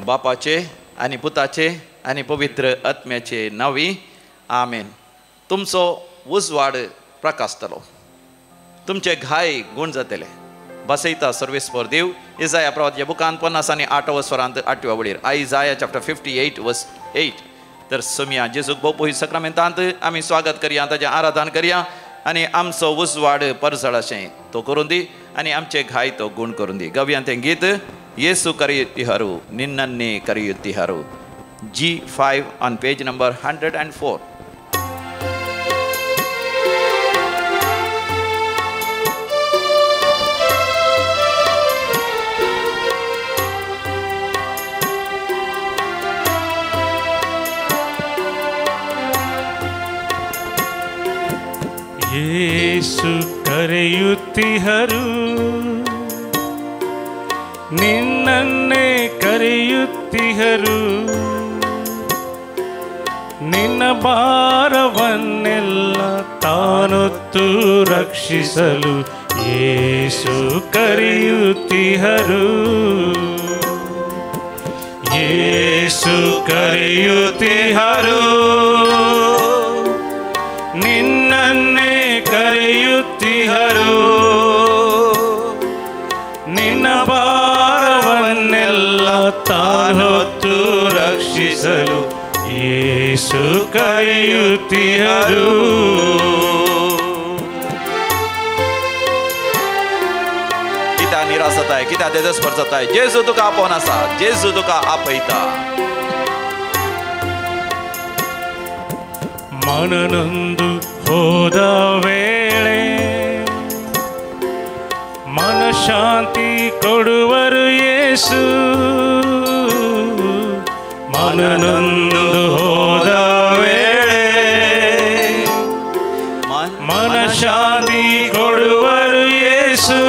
बापाचे आनी पुताचे आनी पवित्र आत्म्याचे नांवी आमेन. तुमचो उजवाड प्रकाशतलो, तुमचे घाय गुण जातले. बसयता सर्वेस्पर देव इजाया प्रवादच्या बुकान 50 आनी 8 स्वरांत 8व्या वळेर. आयजाया चॅप्टर 58 वर्स 8. तर सोमिया जेजूक भोवपळी सक्रामेंतांत आमी स्वागत करया, ताचें आराधन करया आनी आमचो उजवाड परसळ अशें तो करून दी आनी आमचे घाय तो गुण करून दी. गव्यान तें गीत Yesu करियुत्तिहारू निन्नन्ने करियुत्तिहारू G5 on page number 104. ಯೇಸು ಕರೆಯುತ್ತಿಹರು ನಿನ್ನನ್ನೇ ಕರೆಯುತ್ತಿಹರು, ನಿನ್ನ ಭಾರವನ್ನೆಲ್ಲ ತಾನೊತ್ತು ರಕ್ಷಿಸಲು ಯೇಸು ಕರೆಯುತ್ತಿಹರು. ಯೇಸು ಕರೆಯುತ್ತಿಹರು ನಿನ್ನನ್ನೇ ಕರೆಯುತ್ತಿಹರು, ನಿನ್ನ ಭಾರವನ್ನೆಲ್ಲ ತಾನೊತ್ತು ರಕ್ಷಿಸಲು ಯೇಸು ಕರೆಯುತ್ತಿಹರು. कित्या निराश जाताय, कित्या देजस्पर जाताय. जेजू तुका आपोवन आसा, जेजू तुका आपयता. ಮನನೊಂದು ಹೋದ ವೇಳೆ ಮನಶಾಂತಿ ಕೊಡುವರು ಯೇಸು. ಮನನೊಂದು ಹೋದ ವೇಳೆ ಮನಶಾಂತಿ ಕೊಡುವರು ಯೇಸು.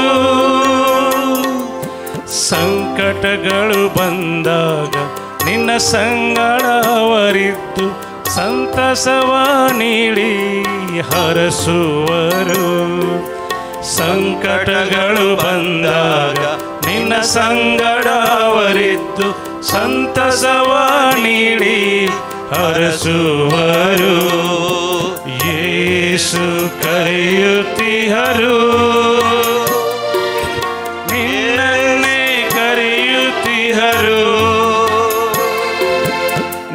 ಸಂಕಟಗಳು ಬಂದಾಗ ನಿನ್ನ ಸಂಗಡವರಿದ್ದು ಸಂತಸವ ನೀಡಿ ಹರಸುವರು. ಸಂಕಟಗಳು ಬಂದಾಗ ನಿನ್ನ ಸಂಗಡವರಿದ್ದು ಸಂತಸವ ನೀಡಿ ಹರಸುವರು. ಯೇಸು ಕರೆಯುತ್ತಿಹರು ನಿನ್ನನ್ನೇ ಕರೆಯುತ್ತಿಹರು,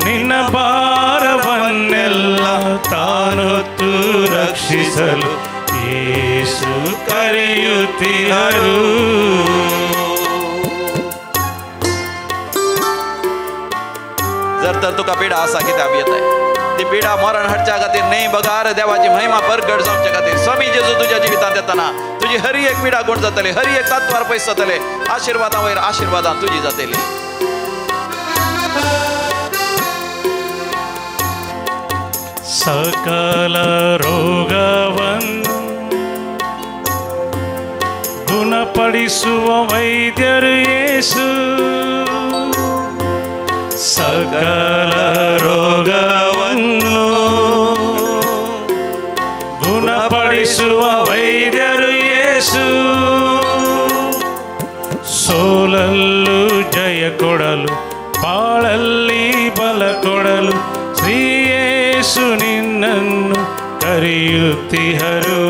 ನಿನ್ನ ಭಾರವನ್ನೆಲ್ಲ ತಾನೊತ್ತು ರಕ್ಷಿಸಲು ಯೇಸು ಕರೆಯುತ್ತಿಹರು. जर तर तुका पिडा आसा कित्याक येताय ती पिडा मरण हाडच्या खातीर न्हय बगार देवाची महिमा परगट जावच्या खातीर स्वामी जेजू तुज्या जिवितांत येताना तुजी हरी एक पिडा गुण जातली, हरी एक तात्वार पयस जातले. आशिर्वादां वयर आशिर्वादां तुजी जातली. ಸಕಲ ರೋಗವನ್ನು ಗುಣಪಡಿಸುವ ವೈದ್ಯರು ಯೇಸು. ಸಕಲ ರೋಗವನ್ನು ಗುಣಪಡಿಸುವ ವೈದ್ಯರು ಯೇಸು. ಸೋಲಲ್ಲೂ ಜಯ ಕೊಡಲು, ಬಾಳಲ್ಲಿ ಬಲ ಕೊಡಲು ಶ್ರೀ ಯೇಸು ನಿನ್ನನ್ನು ಕರೆಯುತ್ತಿಹರು.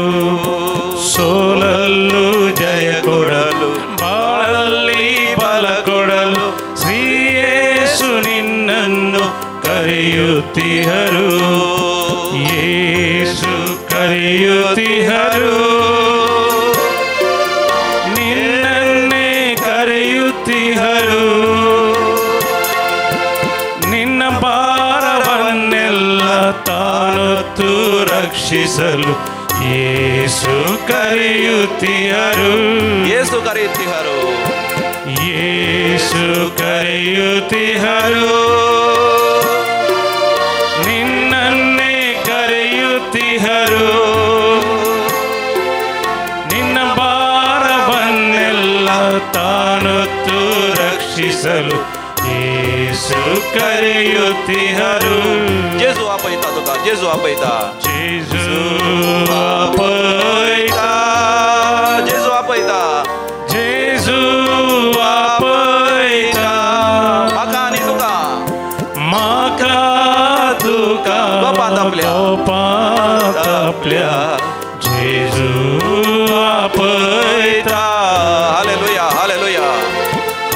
ಸೋಲಲ್ಲೂ ಜಯ ಕೊಡಲು, ಬಾಳಲ್ಲಿ ಬಲ ಕೊಡಲು ಶ್ರೀ ಯೇಸು ನಿನ್ನನ್ನು ಕರೆಯುತ್ತಿಹರು. ಯೇಸು ಕರೆಯುತ್ತಿಹರು ನಿನ್ನನ್ನೇ ಕರೆಯುತ್ತಿಹರು, ನಿನ್ನ ಭಾರವನ್ನೆಲ್ಲ ತಾನೊತ್ತು ರಕ್ಷಿಸಲು ಯೇಸು ಕರೆಯುತ್ತಿಹರು. ಯೇಸು ಕರೆಯುತ್ತಿಹರು, ಯೇಸು ಕರೆಯುತ್ತಿಹರು ನಿನ್ನನ್ನೇ ಕರೆಯುತ್ತಿಹರು, ನಿನ್ನ ಭಾರವನ್ನೆಲ್ಲ ತಾನೊತ್ತು ರಕ್ಷಿಸಲು ಯೇಸು ಕರೆಯುತ್ತಿಹರು. जेजू आपयता तुका, जेजू आपयता, जेजू आपयता, जेजू आपयता, जेजू आपयता. म्हाका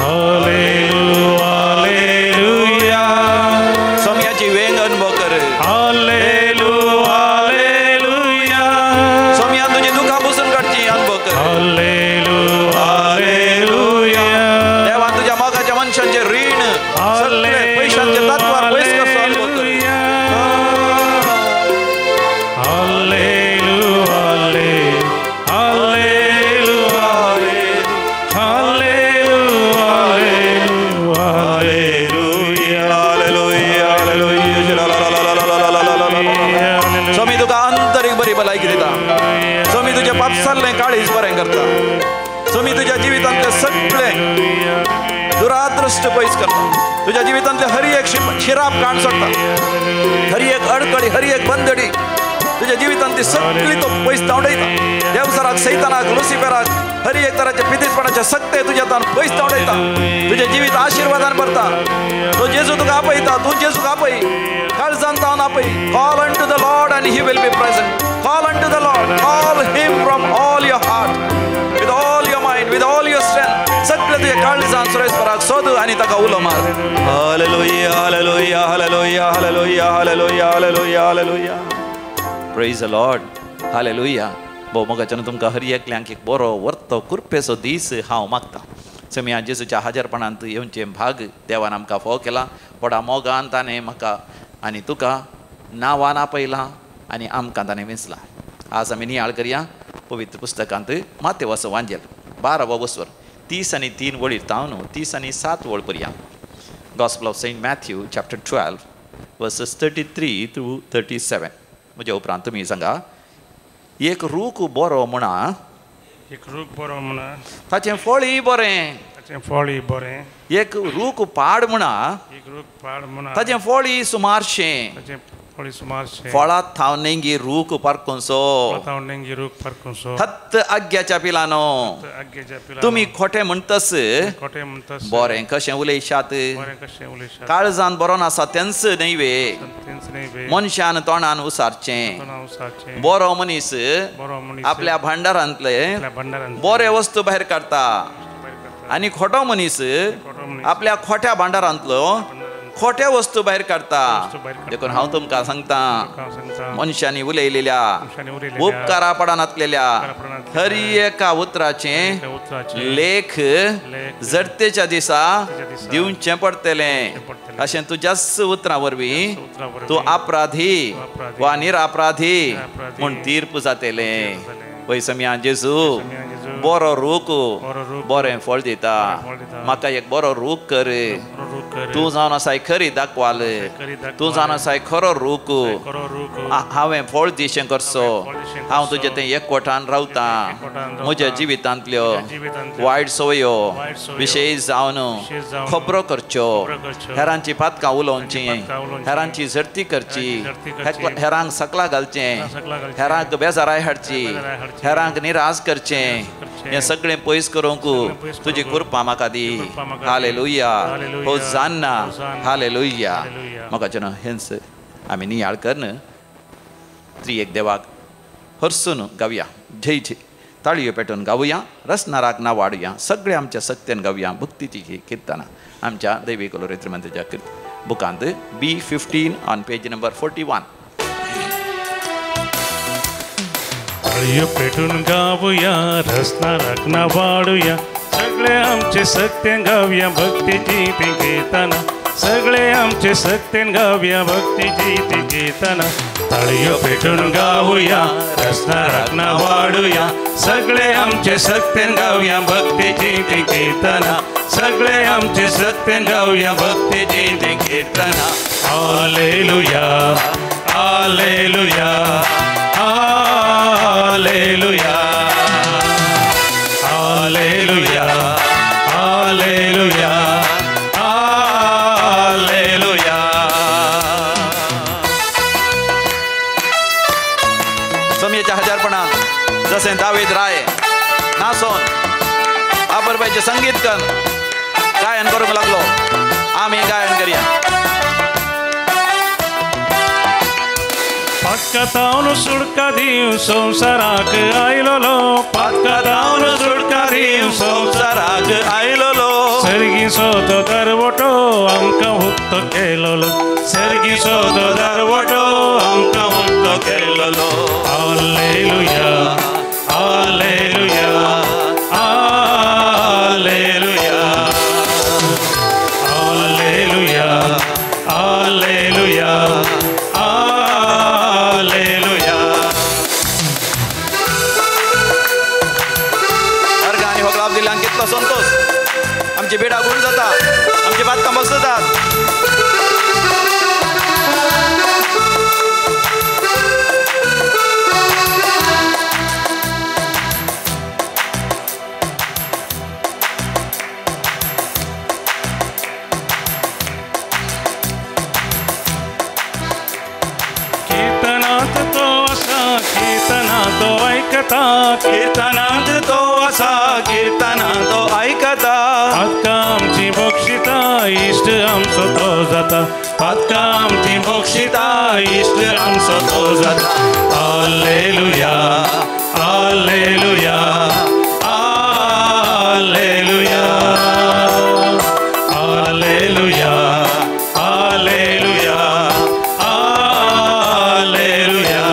हालेलुया सोम्याची वेंग अनुभव कर हालेलुया हालेलुया सोम्या तुझी दुखा पुसून काढची अनुभव कर हालेलुया हालेलुया देवा तुझ्या मोगाच्या मनशांचे ऋण सगळे पैशांचे तत्वावर पैस करतो अनुभव कर स्वामी तुका आंतरिक बरी भलायकी दिता स्वामी तुझ्या पापसालने काळीच बरें करता स्वामी तुझ्या जिवितांतले सगळे दुरादृष्ट पयस करता तुझ्या जिवितांतले हर एक शिराप काण सोडता हर एक अडकडी हर एक बंदडी तुझ्या जिवितांतली सगळी तो पयस तावडयता देवसराक सैतानाक लुसिफेराक हर एक तराच्या पितीसपणाच्या सक्ते तुझ्या तान पयस तावडयता तुझे जिवीत आशीर्वादान भरता तो जेजू तुका आपयता तू जेजूक आपय काळजान तावन आपय call unto the Lord and he will be present call unto the Lord call him from all your heart with all your mind with all your strength सगळे तुझे काळजान सुरेशपराक सोद आणि ताका उलो मार hallelujah hallelujah hallelujah hallelujah hallelujah hallelujah hallelujah praise the Lord hallelujah भोव मोगाच्यान तुमकां हर एकल्यांक एक बरो वर्तो कुरपेचो दीस हांव मागता समी आज जेजूच्या हजरपणांत येवचे भाग देवान आमकां फोव केला व्हडा मोगान ताणें म्हाका आनी तुका नांवान आपयलां आनी आमकां ताणें वेंचलां आज आमी नियाळ करया पवित्र पुस्तकांत मातेवाचो वांजेल 12वा वसवर 30 आनी 3 वळीर तावन 30 आनी 7 वळ पर्यंत gospel of Saint Matthew chapter 12 verses 33 to 37 म्हज्या उपरांत तुमी सांगा एक रूख बरो म्हणा एक रूख बरो म्हणा ताचें फळी बरें ताचें फळी बरें एक रूख पाड म्हणा एक रूख पाड म्हणा ताचें फळी सुमारशें ताचें फळी सुमारशें फळांत थावनेंगी रूख पारकुंसो थावनेंगी रूख पारकुंसो थत्त आग्याच्या पिलानो आग्याच्या पिलानो तुमी खोटें म्हणटस खोटें म्हणटस बरें कशें उलयशात बरें कशें उलयशात काळजान बरो नासा तेंच न्हयवे तेंच न्हय मनशान तोंडान उसारचें उसारचें बरो मनीस बरो मनीस आपल्या भांडारांतले आपल्या भांडारांत बरे वस्तू भायर काडटा आनी खोटो मनीस आपल्या खोट्या भांडारांतलो खोट्या वस्तू भायर काडटा देखून हांव तुमकां सांगता मनशांनी उलयलेल्या उपकारा पडान आसलेल्या हर एका उतराचें लेख जडतेच्या दिसा दिवचें पडटलें अशें तुज्याच उतरां वरवीं तूं अपराधी वा निरापराधी म्हूण तीर्प जातलें पळय समिया जेजू बरो रूख बरें फळ दिता म्हाका एक बरो रूख कर तूं जावन आसाय खरी दाखवाल तूं जावन आसाय खरो रूख हांवें फळ दिशें करचो हांव तुजें तें एकवटान रावतां म्हज्या जिवितांतल्यो वायट संवयो विशयी जावन खबरो करच्यो हेरांची पातकां उलोवचीं हेरांची झडती करची हेरांक सकला घालचें हेरांक बेजाराय हाडची हेरांक निराश करचें हें सगळें पयस करूंक तुजी कृपा म्हाका दी हालेलुया होसान्ना हालेलुया म्हाका जेन्ना हेंच आमी नियाळ करन त्रिएक देवाक हरसून गावया जय जय ताळयो पेटोवन गावया रसनाराक ना वाडुया सगळे आमच्या सत्यान गावया भक्तीची किर्तना आमच्या दैवी कलोरेत्र मंत्र्याच्या बुकांत B15 ऑन पेज नंबर 41 ताळयो पेटून गावया रसनाराक ना वाडुया सगळे आमचे सत्यान गावया भक्तीची ते गीताना सगळे आमचे सत्यान गावया भक्तीची ते गीताना ताळयो पेटून गावया रसनाराक ना वाडुया सगळे आमचे सत्यान गावया भक्तीची ते गीताना सगळे आमचे सत्यान गावया भक्तीची ते गीताना hallelujah hallelujah hallelujah hallelujah hallelujah hallelujah समयाच्या हजारपणान जशें दावीद राय नासोन आबरबाईचे संगीत कर गायन करूंक लागलो आमी गायन करया पातकातावन सुडका दिव संवसाराक आयलोलो पातकातावन सुडका दिव संवसाराक आयलोलो सर्गीचो तो दरवटो आमकां मुक्त केलोलो सर्गीचो तो दरवटो आमकां मुक्त केलोलो hallelujah hallelujah hallelujah hallelujah hallelujah hallelujah अर्गांनी हो लाभ दिल्यान कितलो संतोष आमची बेडा गुण जाता आमची बातकां मस्त जातात कीर्तनात तो असा कीर्तनात तो ऐकता आजका आमची बक्षिता इष्ट आमचो तो जाता आजका आमची बक्षिता इष्ट आमचो तो जाता hallelujah hallelujah hallelujah hallelujah hallelujah hallelujah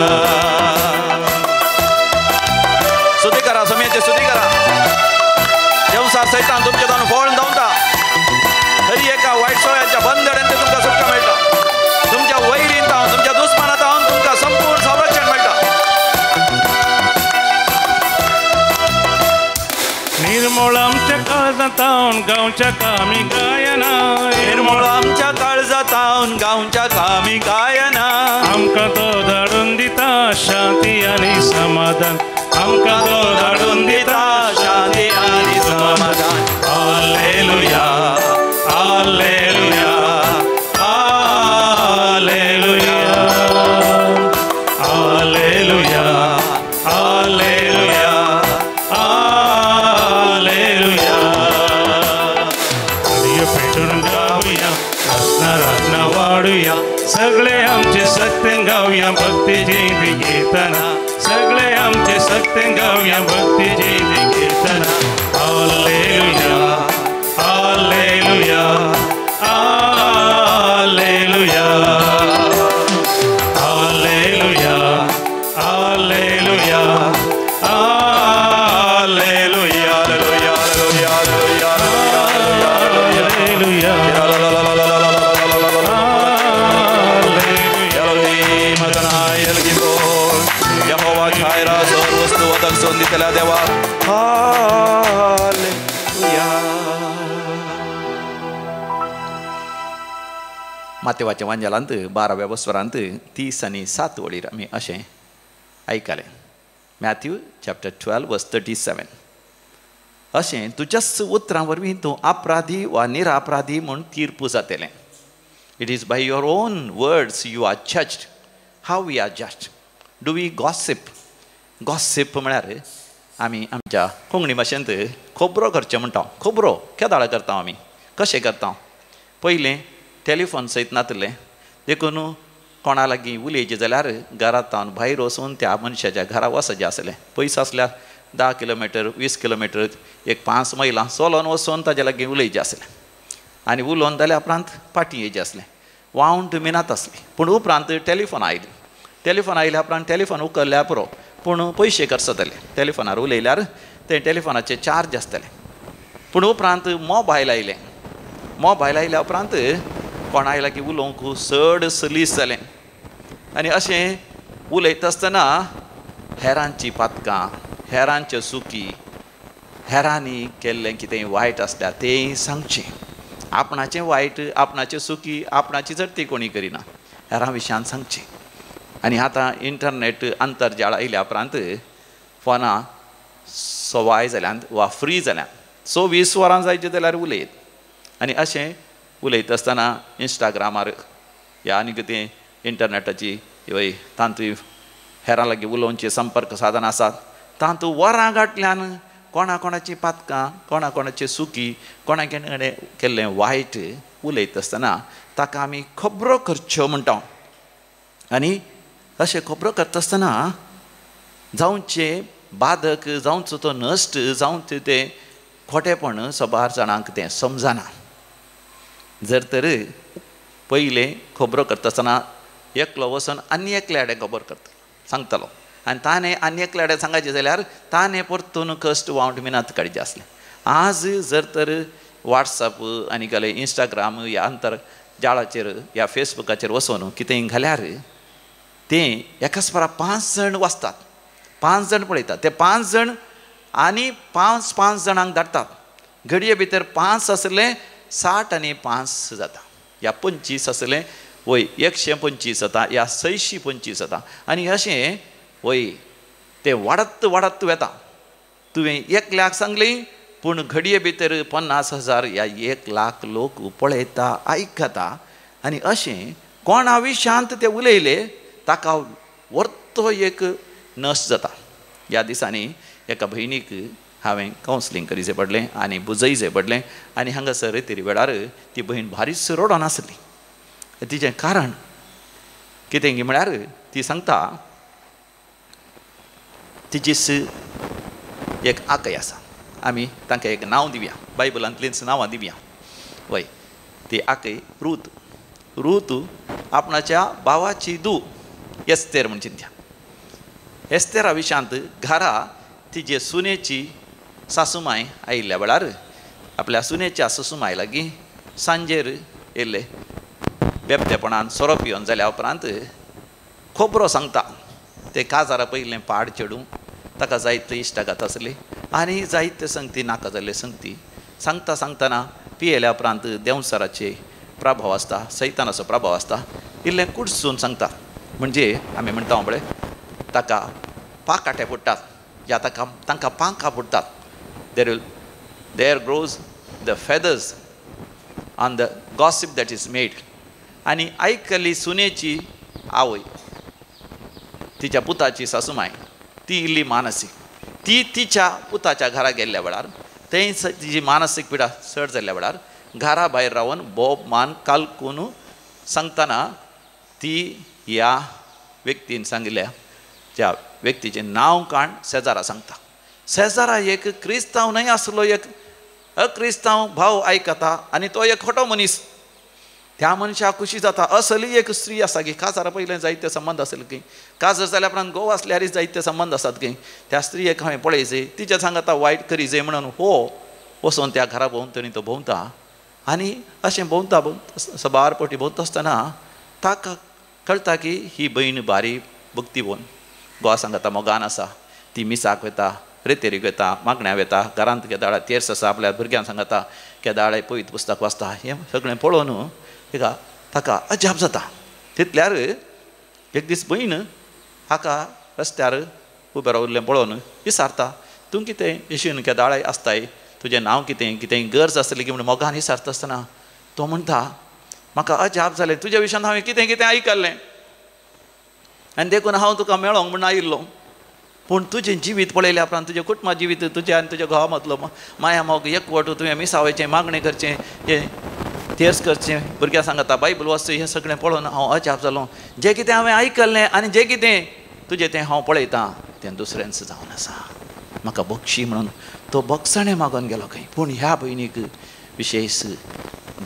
स्तुती करा समयाची स्तुती करा देवसा सैतान तुमच्या दोन फोळून धांवता तरी एका वायट सवयाच्या बंदड्यान तुमकां सुटका मेळटा तुमच्या वैरीन जावन तुमच्या दुस्मानात जावन तुमकां संपूर्ण संरक्षण मेळटा निर्मळ आमच्या काळजातावन गांवच्या कामी गायना निर्मळ आमच्या काळजातावन गांवच्या कामी गायना आमकां तो धाडून दिता शांती आनी समाधान आमकां तो धाडून दिता शांती आनी समाधान hallelujah hallelujah hallelujah hallelujah hallelujah hallelujah हरिय पेटून गाऊया रत्ना वाढूया सगळे आमचे सत्य गाऊया भक्तीची कीर्तना सगळे आमचे सत्य गाऊया भक्तीची कीर्तना hallelujah hallelujah hallelujah hallelujah hallelujah hallelujah hallelujah यहोवा छायरा सर्व वस्तू वदक सोंदितल्या देवा हालेलुया मातेवाच्या वांजलांत 12व्या वस्वरांत 30 आनी 7 वळीर आमी अशें आयकलें मॅथ्यू चॅप्टर 12 वर्स 37 अशें तुज्याच उतरां वरवीं तूं अपराधी वा निरापराधी म्हूण तीर्पू जातलें it is by your own words you are judged how we are judged do we gossip gossip म्हळ्यार आमी आमच्या कोंकणी भाशेंत खोबरो करचें म्हणटा खोबरो केदाळ करता आमी कशें करता पयलें टॅलिफोन सयत नातलें देखून कोणा लागीं उलयचें जाल्यार घरांत भायर वचून त्या मनशाच्या घरा वचचें आसलें पयस आसल्यार 10 किलोमिटर 20 किलोमिटर एक 5 मैलां चलोन वचून ताजे लागीं उलयचें आसलें आनी उलोवन जाल्या उपरांत फाटीं येवचें आसलें वावंट मिनात आसली पूण उपरांत टॅलिफोन आयल्या उपरांत टॅलिफोन उखल्ल्यार पुरो पूण पयशे खर्च जाताले टॅलिफोनार उलयल्यार ते टॅलिफोनाचे चार्ज आसताले पूण उपरांत मोबायल आयल्या उपरांत कोणाय लागीं उलोवंक चड सलीस जालें आनी अशें उलयता आसतना हेरांची पातकां हेरांच्यो चुकी हेरांनी केल्लें कितें वायट आसल्यार तें सांगचें आपणाचें वायट आपणाच्यो चुकी आपणाची जडती कोणी करिना हेरां विशयान सांगचें आनी आतां इंटरनेट आंतरजाळ आयल्या उपरांत फोनां सवाय जाल्यात वा फ्री जाल्यात 20 वरां जायचें जाल्यार उलयत आनी अशें उलयता आसतना इंस्टाग्रामार या आनी कितें इंटरनेटाची तांतूय हेरां लागीं उलोवचे संपर्क साधन आसात तांतूं वरां गांठल्यान कोणाची पातकां कोणाची चुकी कोणाचे कडेन केल्लें वायट उलयता आसतना ताका आमी खबरो करच्यो म्हणटा आनी अशें खबरो करता आसतना जावचे बाधक जावचो तो नश्ट जावं तें खोटेपण सबार जाणांक तें समजना. जर तर पयले खबरो करता आसतना एकलो वचून आनी एकल्याडे खबर करता सांगतालो आनी ताणें आनी एकल्याडे सांगायचें जाल्यार ताणें परतून कश्ट वावंट मिनात काडचें आसलें. आज जर तर वॉट्सॅप आनी जाल्यार इंस्टाग्राम ह्या आंतरजाळाचेर ह्या फेसबुकाचेर वचून कितेंय घाल्यार तें एका स्परा 5 जाण वाचतात, 5 जाण पळयतात, ते 5 जाण आनी 5 जाणांक धाडटात. घडये भितर 5 आसले 60 आनी 5 जाता. ह्या 25 आसले वय 125 जाता, ह्या 625 जाता. आनी अशें वय तें वाडत वाडत वता. तुवें 1 लाख सांगली पूण घडये भितर 50,000 ह्या 1 लाख लोक पळयता आयकता. आनी अशें कोणा विशांत ते उलयले ताका वर्तो एक नश जाता. ह्या दिसांनी एका भयणीक हांवें कावन्सिलींग करीचें पडलें आनी बुजयचें पडलें. आनी हांगासर तरी वेळार ती भयण भारीच रडोन आसली. तिचें कारण कितें गी म्हळ्यार ती सांगता तिची एक आकय आसा. आमी तांकां एक नांव दिवया, बायबलांतलींच नांवां दिवया. वय ती आकय रूत आपणाच्या भावाची धूव एस्तेर म्हणून चिंत्या. एस्तेरा विशांत घरा तिजे सुनेची सासूमाय आयिल्ल्या वेळार आपल्या सुनेच्या सासूमाय लागीं सांजेर येयल्ले बेबतेपणान सोरो पिवन जाल्या उपरांत खबरो सांगता. ते काजारा पयलें पाड चेडूं ताका जायते इश्टागत आसली आनी जायते संगती नाका जाल्ले संगती सांगता सांगतना पियेल्या उपरांत देंवसाराचे प्रभाव आसता, सैतानाचो प्रभाव आसता. इल्लें कुडसून सांगता. म्हणजे आमी म्हणटा पळय ताका पाकाटे पडटात या तांकां पांखां पडटात. There grows the feathers on the gossip that is made. आनी आयकल्ली सुनेची आवय तिच्या पुताची सासूमाय ती इल्ली मानसीक. ती तिच्या पुताच्या घरा गेल्ल्या वेळार थंय तिची मानसीक पिडा चड जाल्ल्या वेळार घरा भायर रावन बोब मान कालकून सांगतना ती ह्या व्यक्तीन सांगिल्ल्या त्या व्यक्तीचें नांव काण शेजारा सांगता. शेजारा एक क्रिस्तांव न्हय आसलो एक अक्रिस्तांव भाव आयकता आनी तो एक खोटो मनीस. त्या मनशाक खुशी जाता. असली एक स्त्री आसा की काजारा पयलें जायते संबंद आसले की काजर जाल्या उपरांत घोव आसल्यार जायते संबंद आसात की त्या स्त्रियेक हांवें पळयचें तिच्या सांगता वायट करीचें म्हणून हो वचून त्या घरा भोंवतणी तो भोंवता. आनी अशें भोंवता सबार पोटी भोंवता आसतना ताका कळटा की ही भयण बारी भक्ती भोवन घोवा सांगता मोगान आसा. ती मिसाक वता, रेतेरीक वता, मागण्या वता, घरांत केदाळा तेर्स आसा, आपल्या भुरग्यांक सांगता केदाळे पयत पुस्तक वाचता. हें सगळें पळोवन ताका अजाप जाता. तितल्यार एक दीस भयण हाका रस्त्यार उबें राविल्लें पळोवन विचारता तूं कितें येशून केदाळे आसताय, तुजें नांव कितें, कितेंय गरज आसली की म्हणून मोगान विचारता आसतना तो म्हणटा म्हाका अजाप जालें, तुज्या विशयान हांवें कितें कितें आयकल्लें आनी देखून हांव तुका मेळोंक म्हणून आयिल्लो. पूण तुजें जिवीत पळयल्या उपरांत तुजें कुटुंबा जिवीत तुजें आनी तुज्या घोवा मदलो माया मोग एकवट तुवें मिसावयचें, मागणें करचें, हें तेर्स करचें, भुरग्यांक सांगता बायबल वाचचें, हें सगळें पळोवन हांव अजाप जालो. जें कितें हांवें आयकल्लें आनी जें कितें तुजें तें हांव पळयतां तें दुसऱ्यांच जावन आसा. म्हाका बक्षी म्हणून तो बक्षाणें मागोन गेलो खंय. पूण ह्या भयणीक विशेश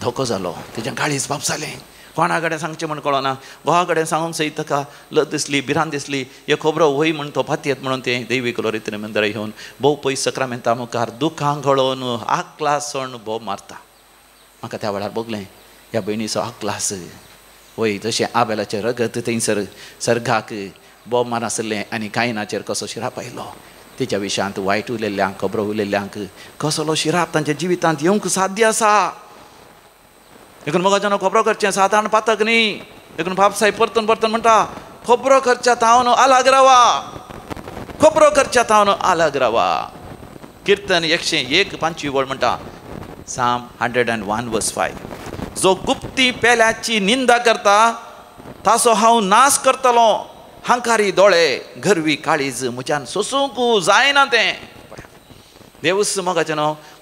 धोको जालो. तेजें काळीज पाप जालें. कोणा कडेन सांगचें म्हूण कळना. घोवा कडेन सांगूंक सयत ताका लज दिसली, भिरांत दिसली. हे खबरो वय म्हणून तो फातयेत म्हणून तें दैवीक रितीन मंदिरां घेवन भोव पयस सक्रामेंता मुखार दुखांक घडोवन आकलास सोण भोव मारता. म्हाका त्या वेळार बगलें ह्या भयणीचो आकलास वय जशें आबेलाचें रगत थंयसर सर्गाक बोब मार आसलें आनी कायनाचेर कसो शिराप आयलो. तेच्या विशयांत वायट उलयल्ल्यांक खबरो उलयल्ल्यांक कसलो शिराप तांच्या जिवितांत येवंक साध्य आसा. देखून मोगाच्यान खबरो करचें साधारण पातक न्ही. देखून बापसाहेब परतून परतून म्हणटा खबरो करच्या तावन आलाग रावा, खबरो करच्या तावन आलाग रावा. किर्तन 101:5 म्हणटा Psalm 101:5 जो गुप्ती पेल्याची निंदा करता ताचो हांव नाश करतलो. हांकारी दोळे घरवी काळीज म्हज्यान सोसूंक जायना. तें देवूस मोगाच्यान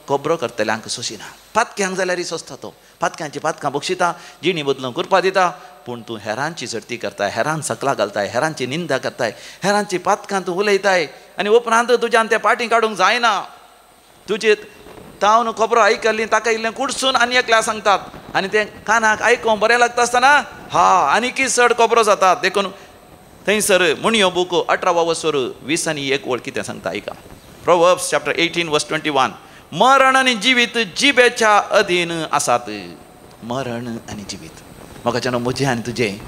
खबरो करतल्यांक सोशिना. पातक्यांक जाल्यार सोंसता तो. पातक्यांची पातकां बक्षिता, जिणी बदलून करपा दिता. पूण तूं हेरांची झडटी करताय, हेरांक सकला घालताय, हेरांची निंदा करताय, हेरांची पातकां तूं उलयताय आनी उपरांत तुज्यान तें पाटी काडूंक जायना. तुजे तावन खबरो आयकल्ली ताका इल्लें कुडसून आनी एकल्या सांगतात आनी तें कानाक आयकूंक बरें लागता आसतना आनीकी चड खबरो जातात देखून थंयसर म्हणयो बूक 18 वर्सर 20 आनी 1 वळ कितें सांगता आयका. Proverbs chapter 18 verse 21. मरण आनी जिवीत जिबेच्या अधीन आसात. मरण आनी जिवीत म्हाका म्हजें आनी तुजें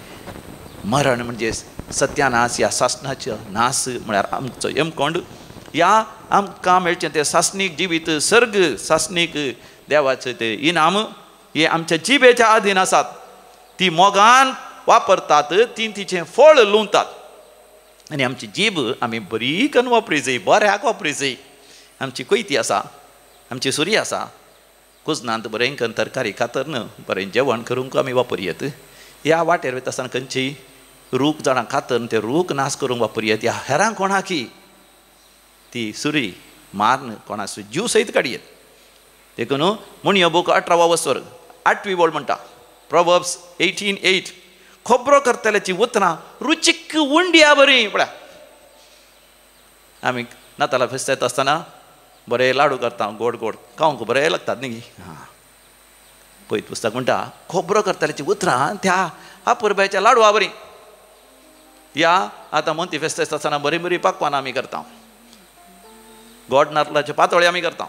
मरण म्हणजे सत्यानाश या शासनाचो नाश म्हळ्यार आमचो यमकोंड या आमकां मेळचें तें शासनीक जिवीत सर्ग शासनीक देवाचें तें इनाम हे आमच्या जिबेच्या अधीन आसात. ती मोगान वापरतात ती तिचें फळ लुंवतात आनी आमची जीब आमी बरी करून वापरूंक जाय बऱ्याक वापरूंक जाय. आमची कोयती आसा आमची सुरी आसा कुजनांत बरें करून तरकारी कातरन बरें जेवण करूंक आमी वापरयेत. ह्या वाटेर वयता आसतना खंयचीय रूख झाडां कातरन ते रूख नाश करूंक वापरयेत. ह्या हेरांक कोणाकी ती सुरी मारन कोणाचो जीव सयत काडयेत. देखून म्हणयो बूक 18 वर्सर 8वी वळ म्हणटा Proverbs 18:8. खबरो करतल्याची उतरां रुचीक उंडिया बरी पळय. आमी नाताला फेस्त येता आसतना बरे लाडू करता गोड गोड खावंक बरें लागतात न्ही. पळयत पुस्तक म्हणटा खबरो करतल्याची उतरां त्या अपुरबायच्या लाडवा बरी. या आतां मोती फेस्त येता आसतना बरी बरी पाकवान आमी करता गोड नारळाचे पातोळे आमी करता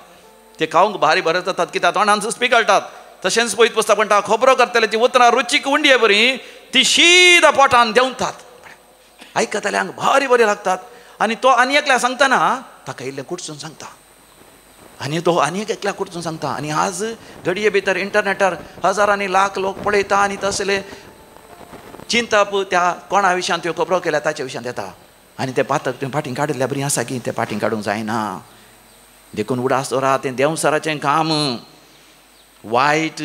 ते खावंक भारी बरें जातात कित्याक तोंडान सुस्पी कळटात. तशेंच पळयत पुस्तक म्हणटा खबरो करतल्याची उतरां रुचीक उंडिये बरी ती शीद पोटान देंवतात. आयकतल्यांक भारी बरी लागतात आनी तो आनी एकल्या सांगतना ताका इल्लें कुडसून सांगता आनी तो आनी एकल्या कुडसून सांगता. आनी आज घडये भितर इंटरनेटार हजारांनी लाख लोक पळयता आनी तसले चिंतप त्या कोणा विशयान त्यो खबरो केल्या ताच्या विशयान येता आनी ते पातक तुवें फाटीं काडिल्ल्या बरी आसा की तें फाटीं काडूंक जायना. देखून उडास दोरा तें देंवसराचें काम वायट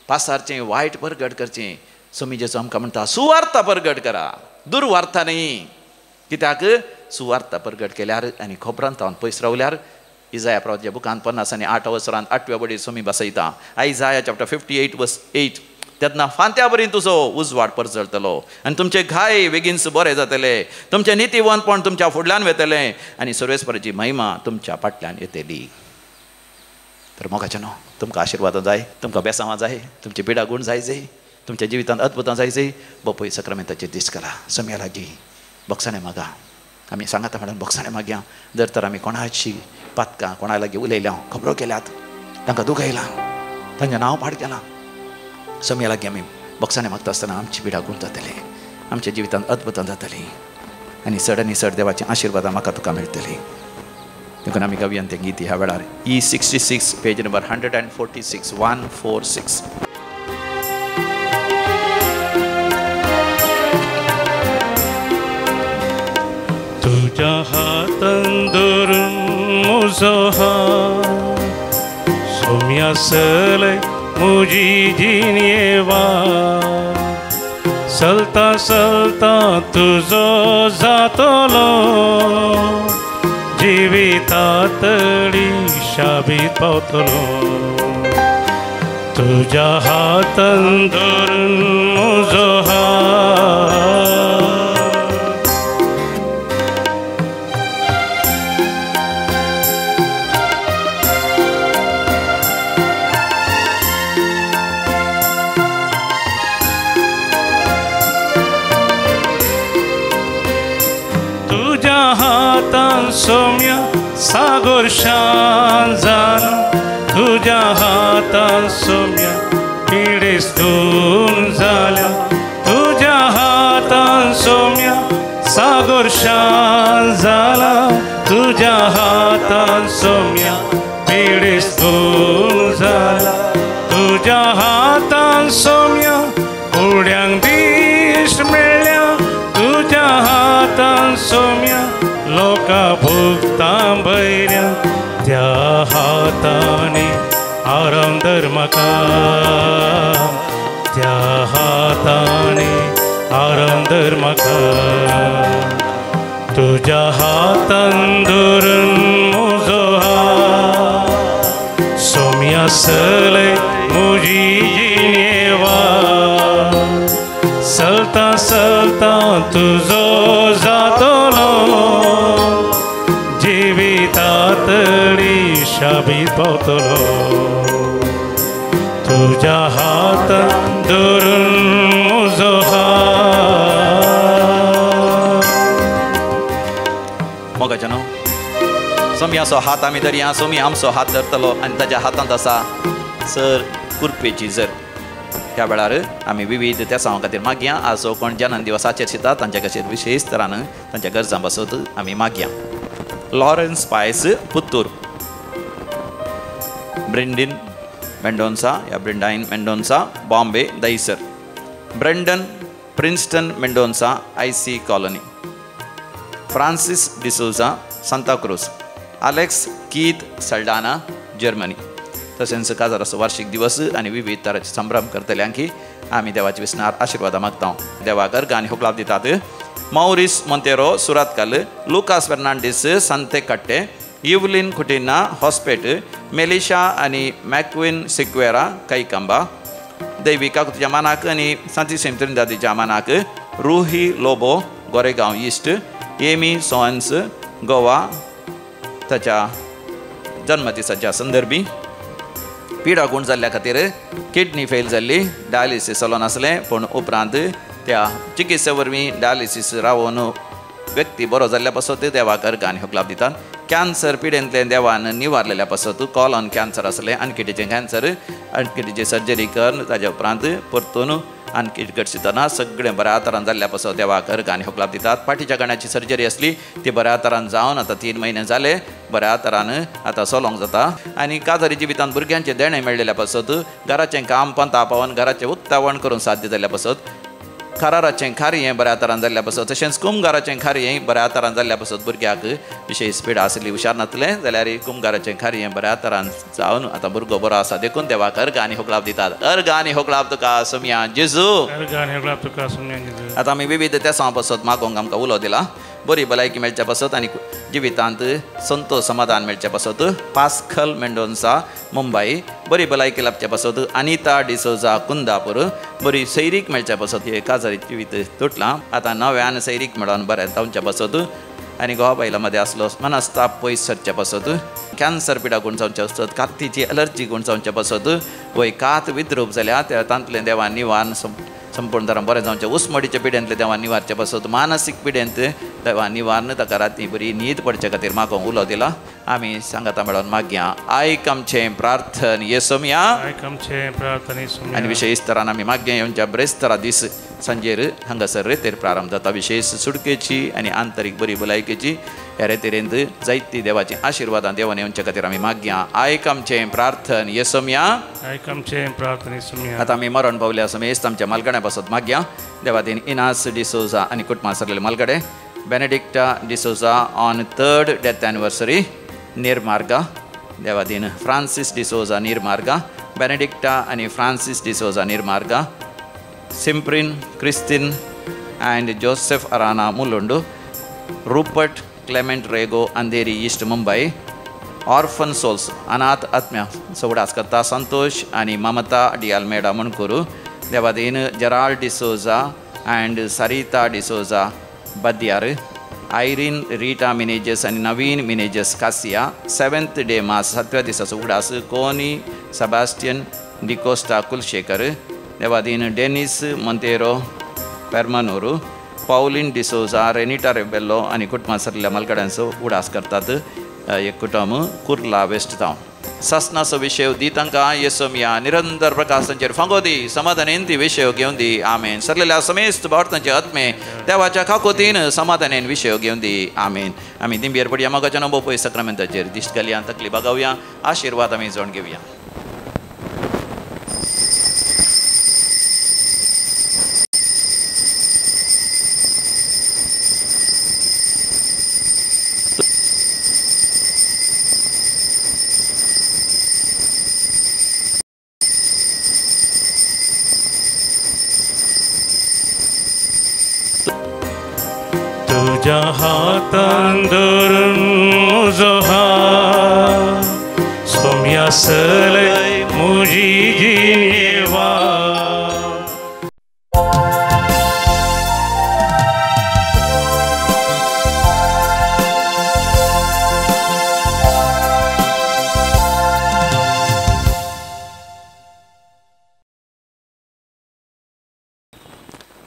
पासारचें वायट परगट करचें. समिजेचो आमकां म्हणटा सुवार्ता परगट करा दुर्वार्ता न्ही. कित्याक सुवार्ता परगट केल्यार आनी खबरांत पयस रावल्यार इजाया प्रवाच्या बुकान 50 आनी 8 वर्सांत 8व्या बडी समी बसयता. आयजाया चॅप्टर 58 वर्स 8. तेन्ना फांत्या बरी तुजो उजवाड परजळटलो आनी तुमचे घाय बेगीनच बरें जातले. तुमचें नितीवंतपण तुमच्या फुडल्यान वेतलें आनी सर्वेस्पराची महिमा तुमच्या फाटल्यान येतली. तर मोगाचें न्हू तुमकां आशिर्वाद जाय तुमकां बेसांवां जाय तुमची पिडा गूण जाय तुमच्या जिवितांत अद्भुतां जाय बापूय सक्रामेंताचे दीस करा. समी लागीं बक्षाणें मागा आमी सांगाता म्हणून बक्षाणें मागया. जर तर आमी कोणाची पातकां कोणा लागीं उलयल्या खबरो केल्यात तांकां दुखयलां तांचें नांव पाड केलां समी लागीं आमी बक्षाणें मागता आसतना आमची पिडा गूण जातली आमच्या जिवितांत अद्भुतां जातली आनी चड देवाची आशिर्वादां म्हाका तुका मेळटली. देखून आमी गावयान तें गीत ह्या वेळार E66 पेज नंबर 146 146. तुझ्या हातान धरून म्हजो हात सोम्या चलय म्हजी जिणेवा चलता चलता तुजो जातलो जिवितातली शाबीत पावतलो. तुझ्या हातान धरून म्हजो हात सोम्या सागोर शान जाना तुझ्या हातान सोम्या पिडेस धुवन जाल्या तुझ्या हातान सोम्या सागोर शान जाला तुझ्या हातान सोम्या पिडेस धुवन जाला तुझ्या हातान सोम्या उड्यांक दीश मेळ्ळ्या तुझ्या हातान सोम्या लोका भोगतां भैऱ्या त्या हातांनी आराम दर म्हाका त्या हातांनी आराम दर म्हाका. तुझ्या हातान धरून म्हजो हात सोम्या चलय म्हजी जिणेवा चलता चलता तुजो जातलो जिवितातली शाबीत पावतलो तुझ्या हातान धरून म्हजो हात मोगाच्यानो सोम्याचो हात आमी धरया सोमी आमचो हात धरतलो आनी ताच्या हातांत आसा सर कुरपेची जर त्या वेळार आमी विविध त्या सांवा खातीर मागया आजो कोण जन्म दिवसाचेर शिता तांच्या खातीर विशेश तरान तांच्या गरजां बसत आमी मागया लॉरेन्स पायस पुत्तूर ब्रिंडिन मेंडोन्सा या Brindine Mendonca Bombay Dahisar Brendan Princeton Mendonca IC colony Francis D'Souza Santacruz Alex Keith Saldanha Germany तशेंच काजाराचो वार्षिक दिवस आनी विविध तरांचे संभ्रम करतल्यांकी आमी देवाचे विस्नार आशिर्वादां मागता देवाकर गाणी होक लाभ दितात मौरिस मोंतेरो सुरातकाल लुकास फर्नांडीस सांतेकट्टे इवलिन कुटिना हॉस्पेट मेलिशा आनी मॅक्विन सिक्वेरा कैकांबा दैविका तुज्या मानाक आनी सांती सेंत्रिंदादीच्या मानाक रुही लोबो गोरेगांव इस्ट एमी सोन्स गोवा ताच्या जन्मदिसाच्या संदर्भी पिडा गुण जाल्ल्या खातीर किडनी फेल जाल्ली डायलिसीस चलो नासलें पूण उपरांत त्या चिकित्से वरवीं डायलिसीस रावून व्यक्ती बरो जाल्ल्या पासत देवाकर गाणी होक लाभ दितात कॅन्सर पिडेंतले देवान निवारलेल्या पासत कॉलॉन कॅन्सर आसलें आनकिडीचें कॅन्सर आनकिडीची सर्जरी कर ताच्या उपरांत परतून आनकिड घडशितना सगळें बऱ्या तरान जाल्ल्या पासत देवाकर गाणी होक लाभ दितात पाठीच्या गाण्याची सर्जरी आसली ती बऱ्या तरान जावन आतां 3 म्हयने जाले बऱ्या तरान आतां सोलोंक जाता आनी काजारी जिवितांत भुरग्यांचे देणे मेळिल्ल्या पासत घराचें काम पंता पावन घराचें उक्तावण करून साध्य जाल्ल्या पासत खाराचें खारयें बऱ्या तरान जाल्ल्या पासत तशेंच कुंभाराचें खारयें बऱ्या तरान जाल्ल्या पासत भुरग्याक विशेश पिडा आसली हुशार नासलें जाल्यार कुंभाराचें खारयें बऱ्या तरान जावन आतां भुरगो बरो आसा देखून देवाकर गाणी होक लाभ दितात गाणी होक लाभ तुका सोम्या जेजू आतां आमी विविध त्या सांव पासत मागोंक आमकां उलो दिला बरी भलायकी मेळच्या पासत आनी जिवितांत संतोष समाधान मेळच्या पासत पास्कल मेंडोन्सा मुंबई बरी भलायकी लाभच्या पासत अनिता डिसोजा कुंदापूर बरी सैरीक मेळच्या पासत हे काजारी जिवीत तुटलां आतां नव्यान सैरीक मेळोन बरें जावच्या पासत आनी घोवा बायला मदें आसलो मनस्ताप पयस सरच्या पासत कॅन्सर पिडा गुण जावच्या पासत कातीची एलर्जी गुण जावच्या पासत वय कात विद्रूप जाल्या त्या तांतलें देवान निवारण संपूर्ण तरान बरें जावचें उसमडीच्या पिड्यांतले देवान निवारचे पासत मानसीक पिड्यांत देवान निवारण ताका राती बरी न्हीद पडचे खातीर म्हाका उलो दिला आमी सांगाता मेळोन मागया आयक आमचें प्रार्थन येसोम्या आनी विशेश तरान आमी मागया येवच्या ब्रेस्तारा दीस सांजेर हांगासर रेतेर प्रारंभ जाता विशेष सुडकेची आनी आंतरीक बरी भलायकेची ह्या रेतेरेंत जायती देवाची आशिर्वादां देवान येवच्या खातीर आमी मागया आयक आमचें प्रार्थन येसोम्या आतां आमी मरण पावल्या समेस्त आमच्या मालगड्या पासत मागया देवादीन इनास डिसोजा आनी कुटुंबां सरलेले मालगडे Benedicta D'Souza on 3rd death anniversary Nirmarga देवादीन फ्रांसीस डिसोजा निर्मार्गा बेनेडिक्टा आनी Francis D'Souza Nirmarga Simprin Christine and Joseph Arana Mulund Rupert Clement Rego Andheri east Mumbai orphan souls अनाथ आत्म्या सवडास करता संतोष आनी ममता डियाल्मेडा मणकूर देवादीन जेराल्ड डिसोजा अँड सरिता डिसोजा बद्यार आयरीन रिटा मिनेजस आनी नवीन मिनेजस कासिया 7th डे मास 7व्या दिसाचो उगडास कोनी सेबास्टियन डिकोस्टा कुलशेकर देवादीन डेनिस मोंतेरो पेर्मानूरू पौलिन डिसोजा रेनिटा रेबेल्लो आनी कुटुंबां सरलेल्या मालगड्यांचो उडास करतात एक कुटुंब कुर्ला वेस्ट टावन ससनाचो विशय दी तांकां येसोम्या निरंतर प्रकाश तांचेर फांगोदी समाधानेन ती विशय घेवन दी आमेन सरलेल्या समेस्त भारतांचे आत्मे देवाच्या खाकोतीन समाधानेन विशय घेवन दी आमेन आमी दिंबेर पडया मोगाच्या नबो पळय सक्रामेंताचेर दिश्ट घालया तकली बगावया आशिर्वाद आमी जोड घेवया तुझ्या हातान धरून म्हजो हात सोम्या सलय म्हजी जिणेवा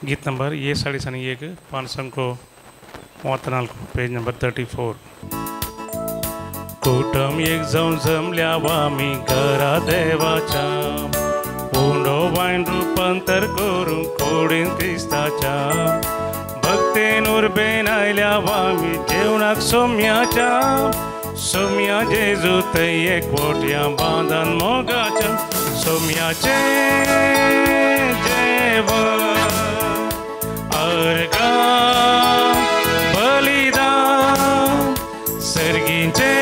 गीत नंबर ये 534 पेज नंबर 34. कुटुंब एक जाऊन जमल्या मी घरा देवाच्या उंडो वाईन रूपांतर करून कोडीन क्रिस्ताच्या भक्तेनूर बेन आयल्या मी जेवणाक सोम्या जेजू ते एकवट्या बांधन मोगाच्या सोम्याचे जेवण अर्गा बलिदान सर्गींचे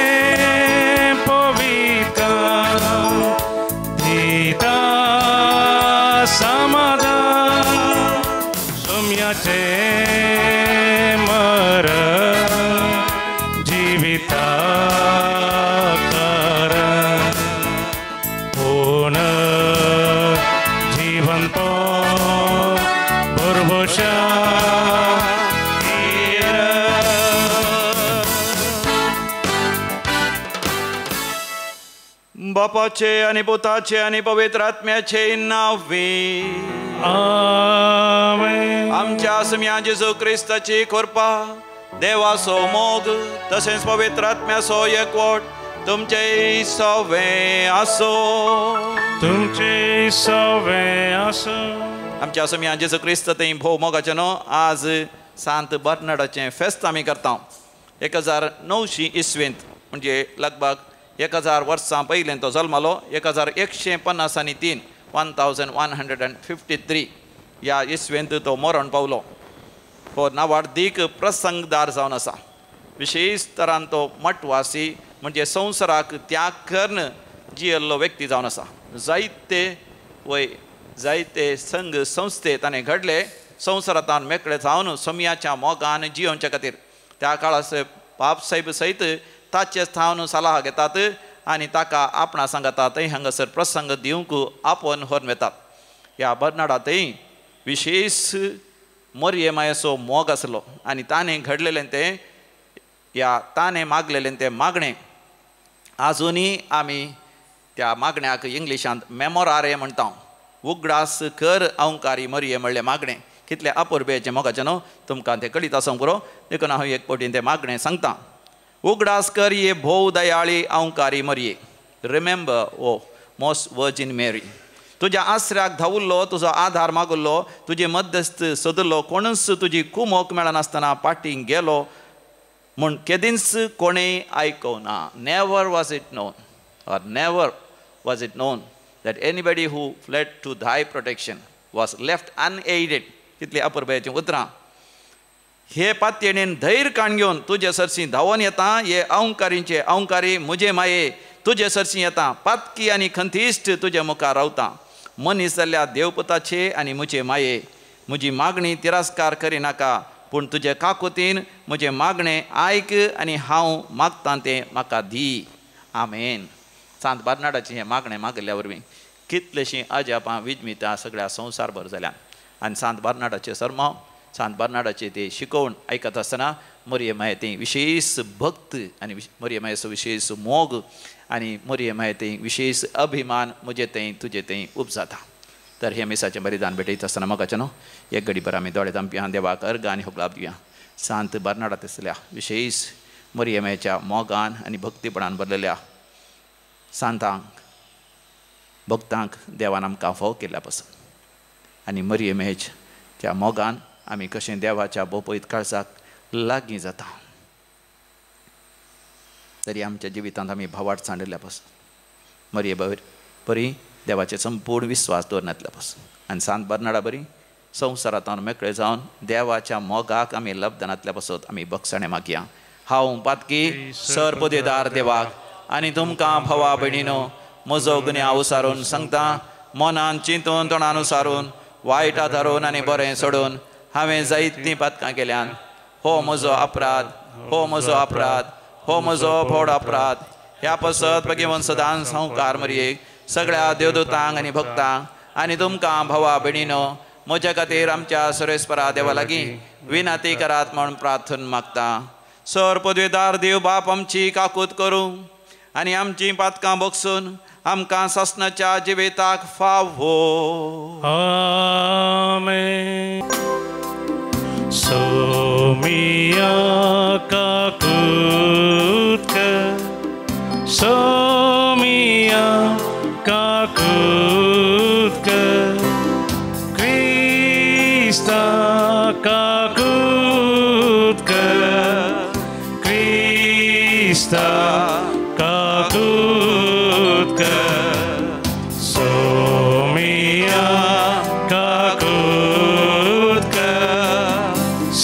बापाचे आणि पुताचे आणि पवित्र आत्म्याचे नावे आमेन. आमच्या सम्या जेजू ख्रिस्ताची कृपा देवाचो मोग तसेच पवित्र आत्म्याचो एकवट तुमचे सवे असो. आमच्या सम्या जेजू ख्रिस्त ते भोव मोगाचे न्हू. आज सांत बर्नार्डाचें फेस्त आमी करता. 1900 इसवेंत म्हणजे लगभग 1000 वर्सां पयलें तो जल्मलो. 1153 1153 ह्या इसवेंत तो मरण पावलो. हो नावार्थीक प्रसंगदार जावन आसा. विशेश तरान तो मठवासी म्हणजे संवसाराक त्याग करून जियल्लो व्यक्ती जावन आसा. जायते संघ संस्थे ताणें घडले संवसारांत मेकळे जावन सम्याच्या मोगान जियोवचे खातीर. त्या काळास पाप साहेब सयत ताचे स्थान सलाह घेतात आनी ताका आपणा सांगतात हांगासर प्रसंग दिवंक आपोवन व्हरून वेतात. ह्या बर्नार्डांतय विशेष मरियमायेचो मोग आसलो आनी ताणें घडलेलें तें ताणें मागलेलें तें मागणें आजुनी आमी त्या मागण्याक इंग्लिशांत मेमोरारे म्हणटा. उगडास कर अवंकारी मरिये म्हणलें मागणें. कितलें अपुर्बेचें मोगाचें न्हू. तुमकां तें कळीत आसूंक पुरो. देखून हांव एक फावटी तें मागणें सांगता. उगडास कर ये भोव दयाळी अवंकारी मरिये. रिमेंबर ओ मोस्ट वर्जिन मेरी. तुज्या आसऱ्याक धांवुल्लो तुजो आधार मागुल्लो तुजे मध्यस्थ सोदलो कोणूच तुजी कुमोक मेळनासतना पाटींक गेलो म्हूण केदींच कोणेय आयकवना. Never was it known that anybody who fled to thy protection was left unaided. कितली अपुर्बेचीं उतरां. हे पातयेणेन धैर्य काण घेवन तुजे सरसी धांवून येता. हे अवंकारींचे अवंकारी मुजे माये तुजे सरसी येता. पातकी आनी खंतिश्ट तुजे मुखार रावता. मनीस जाल्ल्या देवपुताचे आनी म्हजे माये म्हजी मागणी तिरस्कार करिनाका पूण तुजे काकुतीन म्हजें मागणें आयक आनी हांव मागतां तें म्हाका दी. आमेन. सांत बर्नार्डाचें हें मागणें मागल्या वरवीं कितलेशीं अजापां विजमितां सगळ्या संवसारभर जाल्यात. आनी सांत बर्नार्डाचें सरमो सांत बर्नार्डाचें तें शिकोवण आयकत आसतना मरियमाये तें विशेश भक्त आनी मरियमायेचो विशेश मोग आनी मरियमाये तें विशेश अभिमान म्हजें तें तुजें तें उपजाता. तर हे मिसाचें बलिदान भेटयत आसतना मोगाचें न्हू. एक घडीभर आमी दोळे धांपया देवाक अर्घ आनी होगलाप दिवया. सांत बर्नार्डांत आसल्या विशेश मरियमायेच्या मोगान आनी भक्तीपणान भरलेल्या सांतांक भक्तांक देवान आमकां फोव केल्ल्या पासून आनी मरियमायेच्या त्या मोगान आमी कशें देवाच्या बोपयत काळजाक लागीं जाता. तरी आमच्या जिवितांत आमी भावार्थ सांडल्या पासून मरिये बरी देवाचे संपूर्ण विस्वास दवरनातल्या पासून आनी सांत बर्नार्डा बरी संवसारांत मेकळे जावन देवाच्या मोगाक आमी लब्धनातल्या पासून आमी बक्षणे मागया. हांव पातकी सर पोदेदार देवाक आनी तुमकां भावा भयणीनो म्हजो गुन्यांव उसारून सांगता. मनान चिंतून तोंडान उसारून वायट धरून आनी बरें सोडून हांवें जायतीं पातकां केल्यान. हो म्हजो अपराध, हो म्हजो अपराध, हो म्हजो व्हड अपराध. ह्या पसत घेवन सदांच संवकार मरयेक सगळ्या देवदूतांक आनी भक्तांक आनी तुमकां भावा भयणीनो म्हजे खातीर आमच्या सुरेस्परा देवा लागीं विनंती करात म्हूण प्रार्थना मागता. सर पदवेदार देव बाप आमची काकूत करूं आनी आमचीं पातकां बगसून आमकां ससनाच्या जिविताक फावो. आमेन. Somia kakutka, Somia kakutka, Krista kakutka, Krista kakutka, Somia kakutka,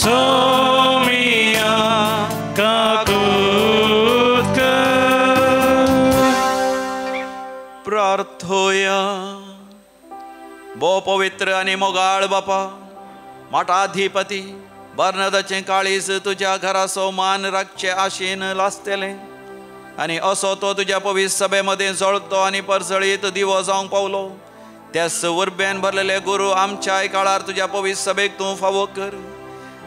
Somia kakutka. प्रार्थोया. बो पवित्र आणि मोगाळ बापा, मठाधिपती बर्नदाचे काळीज तुझ्या घरा सौमान राखचे आशेन लासतेले आणि असो तो तुझ्या पवित्र सभेमध्ये जळतो आणि परसळीत दिवो जावंक पावलो. त्या उर्ब्यान भरलेले गुरु आमच्या काळार तुझ्या पवित्र सभेक तूं फावो कर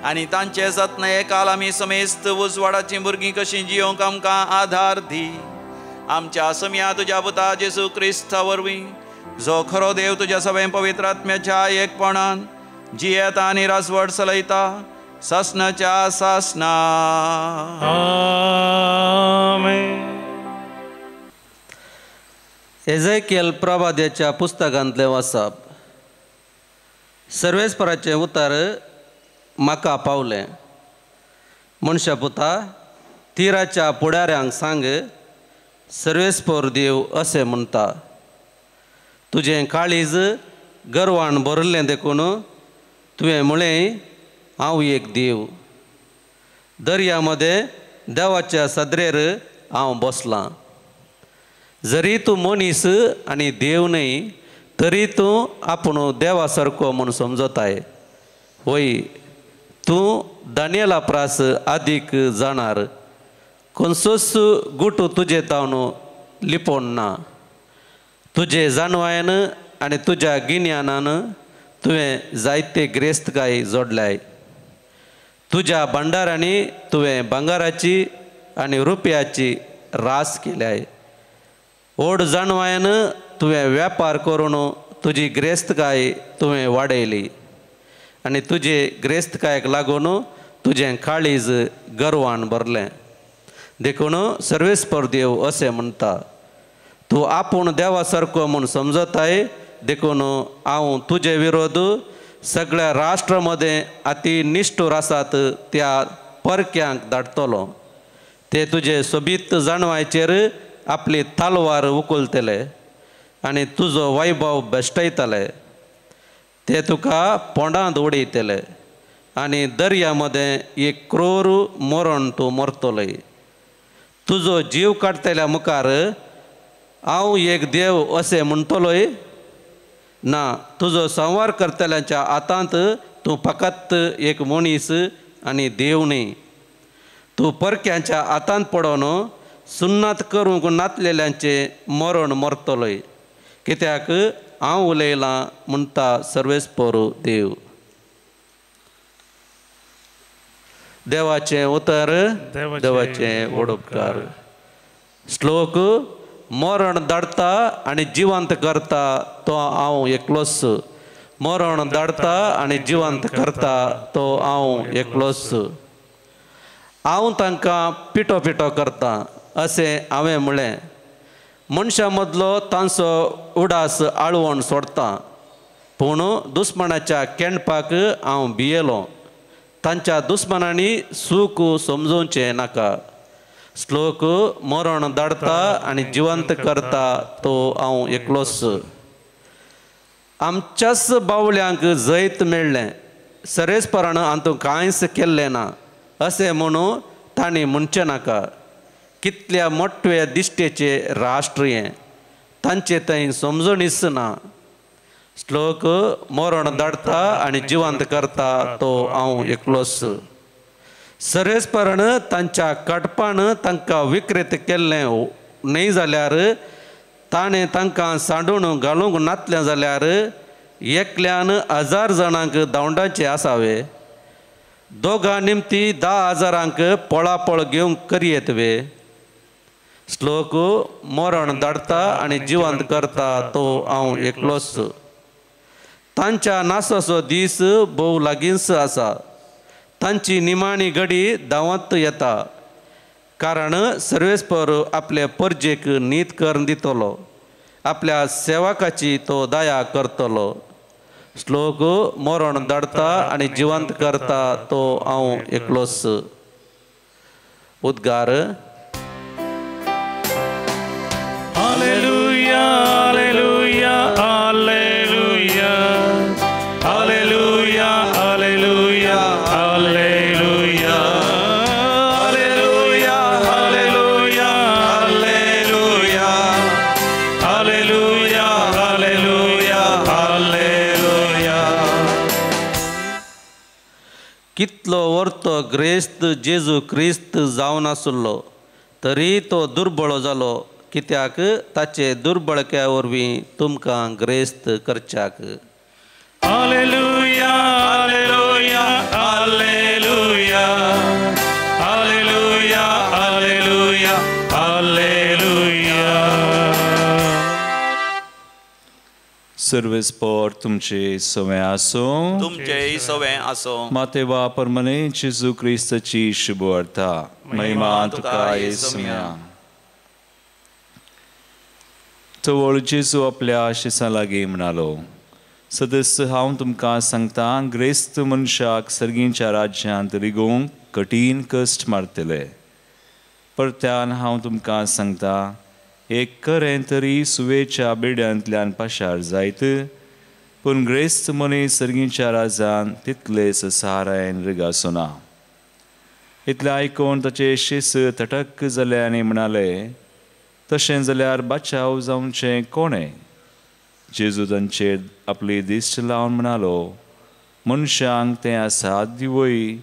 आणि तांचे जतन एकाल आमी समेस्त उजवाडाची भुरगीं कशीं जियोंक आमकां आधार दी. आमच्या समया तुझ्या पुता जेसू क्रिस्ता वरवीं जो खरो देव तुझ्या सभेन पवित्र आत्म्याच्या एकपणान जियेता आनी रासवट चलयता सासनाच्या सासना. आमेन. एझेकियल प्रवाद्याच्या पुस्तकांतले वाचप. सर्वेस्पराचें उतर म्हाका पावलें. मनशा पुता, तिराच्या पुढाऱ्यांक सांग, सर्वेस्पर देव अशें म्हणटा, तुजें काळीज गर्वान भरिल्लें देखून तुवें म्हळें हांव एक देव. दर्या मदें देवाच्या सदरेर हांव बसलां. जरी तूं मनीस आनी देव न्हय, तरी तूं आपूण देवा सारको म्हूण समजताय. वय, तूं दानियेला प्रास आदीक जाणार. खंयचोच गुटू तुजे तावन लिपोवन ना. तुजे जाणवायेन आनी तुज्या गिन्यानान तुवें जायते ग्रेस्तकाय जोडल्याय. तुज्या भांडारांनी तुवें भांगाराची आनी रुपयाची रास केल्याय. ओड जाणवायेन तुवें वेपार करून तुजी ग्रेस्तकाय तुवें वाडयली आनी तुजे ग्रेस्तकायेक लागून तुजें काळीज गर्वान भरलें. देखून सर्वेस्पर देव अशें म्हणटा, तूं आपूण देवा सारको म्हूण समजताय. देखून हांव तुजे विरोध सगळ्या राष्ट्रा मदें अति निश्ठूर आसात त्या परक्यांक धाडटलो. ते तुजे सोबीत जाणवायचेर आपली तालवार उखलतले आनी तुजो वैभव बेश्टयतले. ते तुका पोंडांत उडयतले आनी दर्या मदें एक क्रूर मरण तूं मरतलोय. तुजो जीव काडटल्या मुखार हांव एक देव अशें म्हणटलोय ना. तुजो संवार करतल्यांच्या हातांत तूं फकत एक मनीस आनी देव न्ही. तूं परक्यांच्या हातांत पडोवन सुन्नात करूंक नातलेल्यांचे मरण मरतलोय. कित्याक हांव उलयलां म्हणटा सर्वेस्पर देव. देवाचें उतर, देवाचें वडोपकार. श्लोक. मरण धाडता आनी जिवंत करता तो हांव एकलोच. मरण धाडता आनी जिवंत करता तो हांव एकलोच. हांव तांकां पिटो पिटो करता अशें हांवें म्हळें. मनशा मदलो तांचो उडास आळवण सोडता. पूण दुस्मनाच्या केणपाक हांव भियेलो. तांच्या दुस्मनांनी सूख समजूंचें नाका. श्लोक. मरण धाडता आनी जिवंत करता तो हांव एकलोच. आमच्याच बावल्यांक जैत मेळ्ळें, सरेस्परान हातूंत कांयच केल्लें ना अशें म्हणून तांणी म्हणचें नाका. कितल्या मोठ्या दिश्टेचे राष्ट्र हें, तांचे थंय समजणीच ना. श्लोक. मरण धाडता आनी जिवंत करता तो हांव एकलोच. सरेस्परान तांच्या कटपान तांकां विकृत केल्लें न्हय जाल्यार, ताणें तांकां सांडून घालूंक नातलें जाल्यार एकल्यान 1000 जाणांक धांवडाचें आसावे. दोगां निमती 10,000 पळापळ घेवंक करयेत वे. श्लोक. मरण धाडता आनी जिवंत करता तो हांव एकलोच. तांच्या नासाचो दीस भोव लागींच आसा. तांची निमाणी घडी धांवत येता कारण सर्वेस्पर आपल्या परजेक नीत करून दितलो आपल्या सेवकाची तो दया करतलो श्लोक मरण धाडता आनी जिवंत करता तो हांव एकलोच उद्गार Alleluia, alleluia, alleluia. Alleluia, alleluia, alleluia. Alleluia, alleluia, alleluia. Alleluia, alleluia, alleluia. कितलो वर्तो ग्रेस्त जेजू क्रिस्त जावन आसलो तरी तो दुर्बळ जालो कित्याक ताचे दुर्बळक्या वरवीं तुमकां ग्रेस्त करच्याक Alleluia, alleluia, alleluia. Alleluia, alleluia, alleluia. सर्वेस्पर तुमचे सवे आसो तुमचे सवें आसो मातेवा परमने जेजू क्रिस्ताची शुभ वार्ता महिमा तुका येसुया तवळ जेजू आपल्या आशिसा लागीं म्हणालो सदस्य हांव तुमकां सांगता ग्रेस्त मनशाक सर्गीच्या राज्यांत रिगोवंक कठीण कश्ट मारतले परत्यान हांव तुमकां सांगता एक खरें तरी सुवेच्या बेड्यांतल्यान पाशार जायत पूण ग्रेस्त मनीस सर्गीच्या राजान तितलेच सहारायन रिगासना इतलें आयकून ताचे शिस तटक जाले आनी म्हणाले तशें जाल्यार बचाव जावचें कोणें जेजू तांचेर आपली दिश्ट लावन म्हणालो मनशांक तें असाध्य वय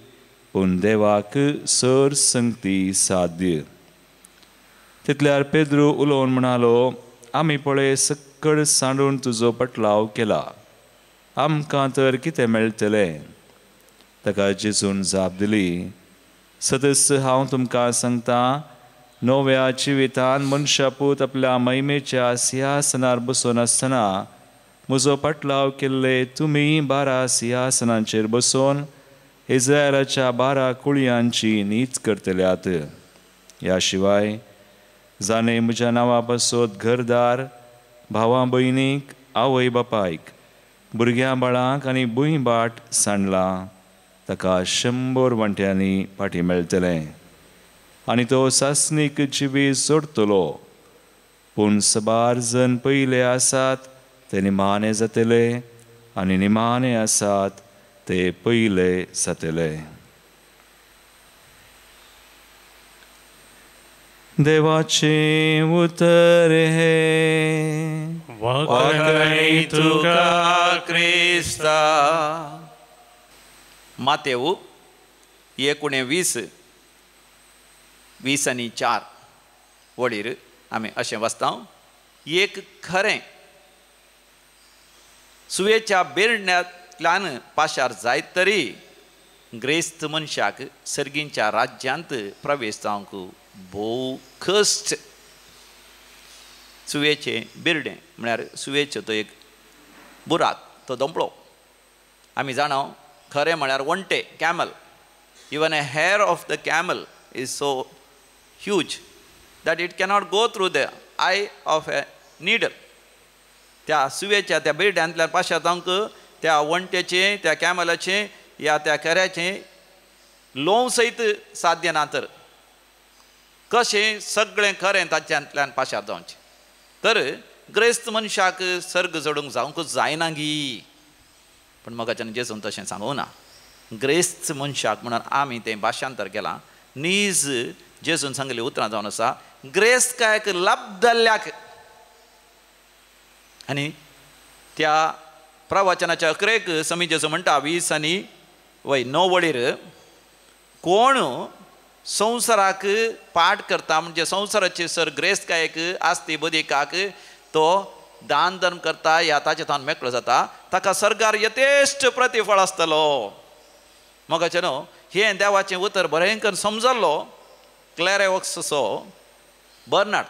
पूण देवाक सर संगती साध्य तितल्यार पेद्रू उलोवन म्हणालो आमी पळय सक्कड सांडून तुजो पटलाव केला आमकां तर कितें मेळटलें ताका जेजून जाप दिली सदस्य हांव तुमकां सांगता नव्या जिवितान मनशापूत आपल्या महिमेच्या सिंहासनार बसून आसतना म्हजो पटलाव केल्ले तुमी 12 सिंहासनांचेर बसून इस्रायलाच्या 12 कुळयांची नीत करतल्यात ह्या शिवाय जाणें म्हज्या नांवा पासत घरदार भावां भयणीक आवय बापायक भुरग्यां बाळांक आनी भूंय बाट सांडलां ताका 100 वांट्यांनी फाटीं मेळटलें आनी तो सासणीक जिवी सोडतलो पूण सबार जण पयले आसात ते निमाणे जातले आनी निमाणे आसात ते पयले जातले देवाचे उतर हे वखणी तुका क्रिस्ता मातेऊ 19:20 आनी 4 वडीर आमी अशें वाचता एक खरें सुवेच्या बेरण्यांतल्यान पाशार जायत तरी ग्रेस्त मनशाक सर्गींच्या राज्यांत प्रवेश जावंक भोव कश्ट सुवेचें बिरडें म्हळ्यार सुवेचो तो एक बुराक तो दंपळो आमी जाणा खरें म्हळ्यार वंटे camel even a hair of the camel is so huge that it cannot go through the eye of a needle त्या सुवेच्या त्या बिरड्यांतल्यान पाशार जावंक त्या वंटेचें त्या कॅमलाचें या त्या खऱ्याचें लोव सयत साध्य ना तर कशें सगळें खरें ताच्यांतल्यान पाशार जावचें तर ग्रेस्त मनशाक सर्ग चडूंक जावंक जायना गी पण मोगाच्यान जेजून तशें सांगूं ना ग्रेस्त मनशाक म्हणून आमी तें भाशांतर केलां नीज जेजून सांगलें उतरां जावन आसा ग्रेस्तकायक लाभ जाल्ल्याक आनी त्या प्रवचनाच्या अकरेक समी जेजू म्हणटा 20 आनी 9 वडीर कोण संवसाराक पाठ करता म्हणजे संवसाराचे सर ग्रेस्तकायक आस्ती बदिकाक तो दान धर्म करता या ताचे तान मेकळो जाता ताका सर्गार यथेश्ट प्रतिफळ आसतलो मोगाचें न्हू हें देवाचें उतर बरेंकर समजल्लो क्लॅरेवॉक्सचो बर्नार्ड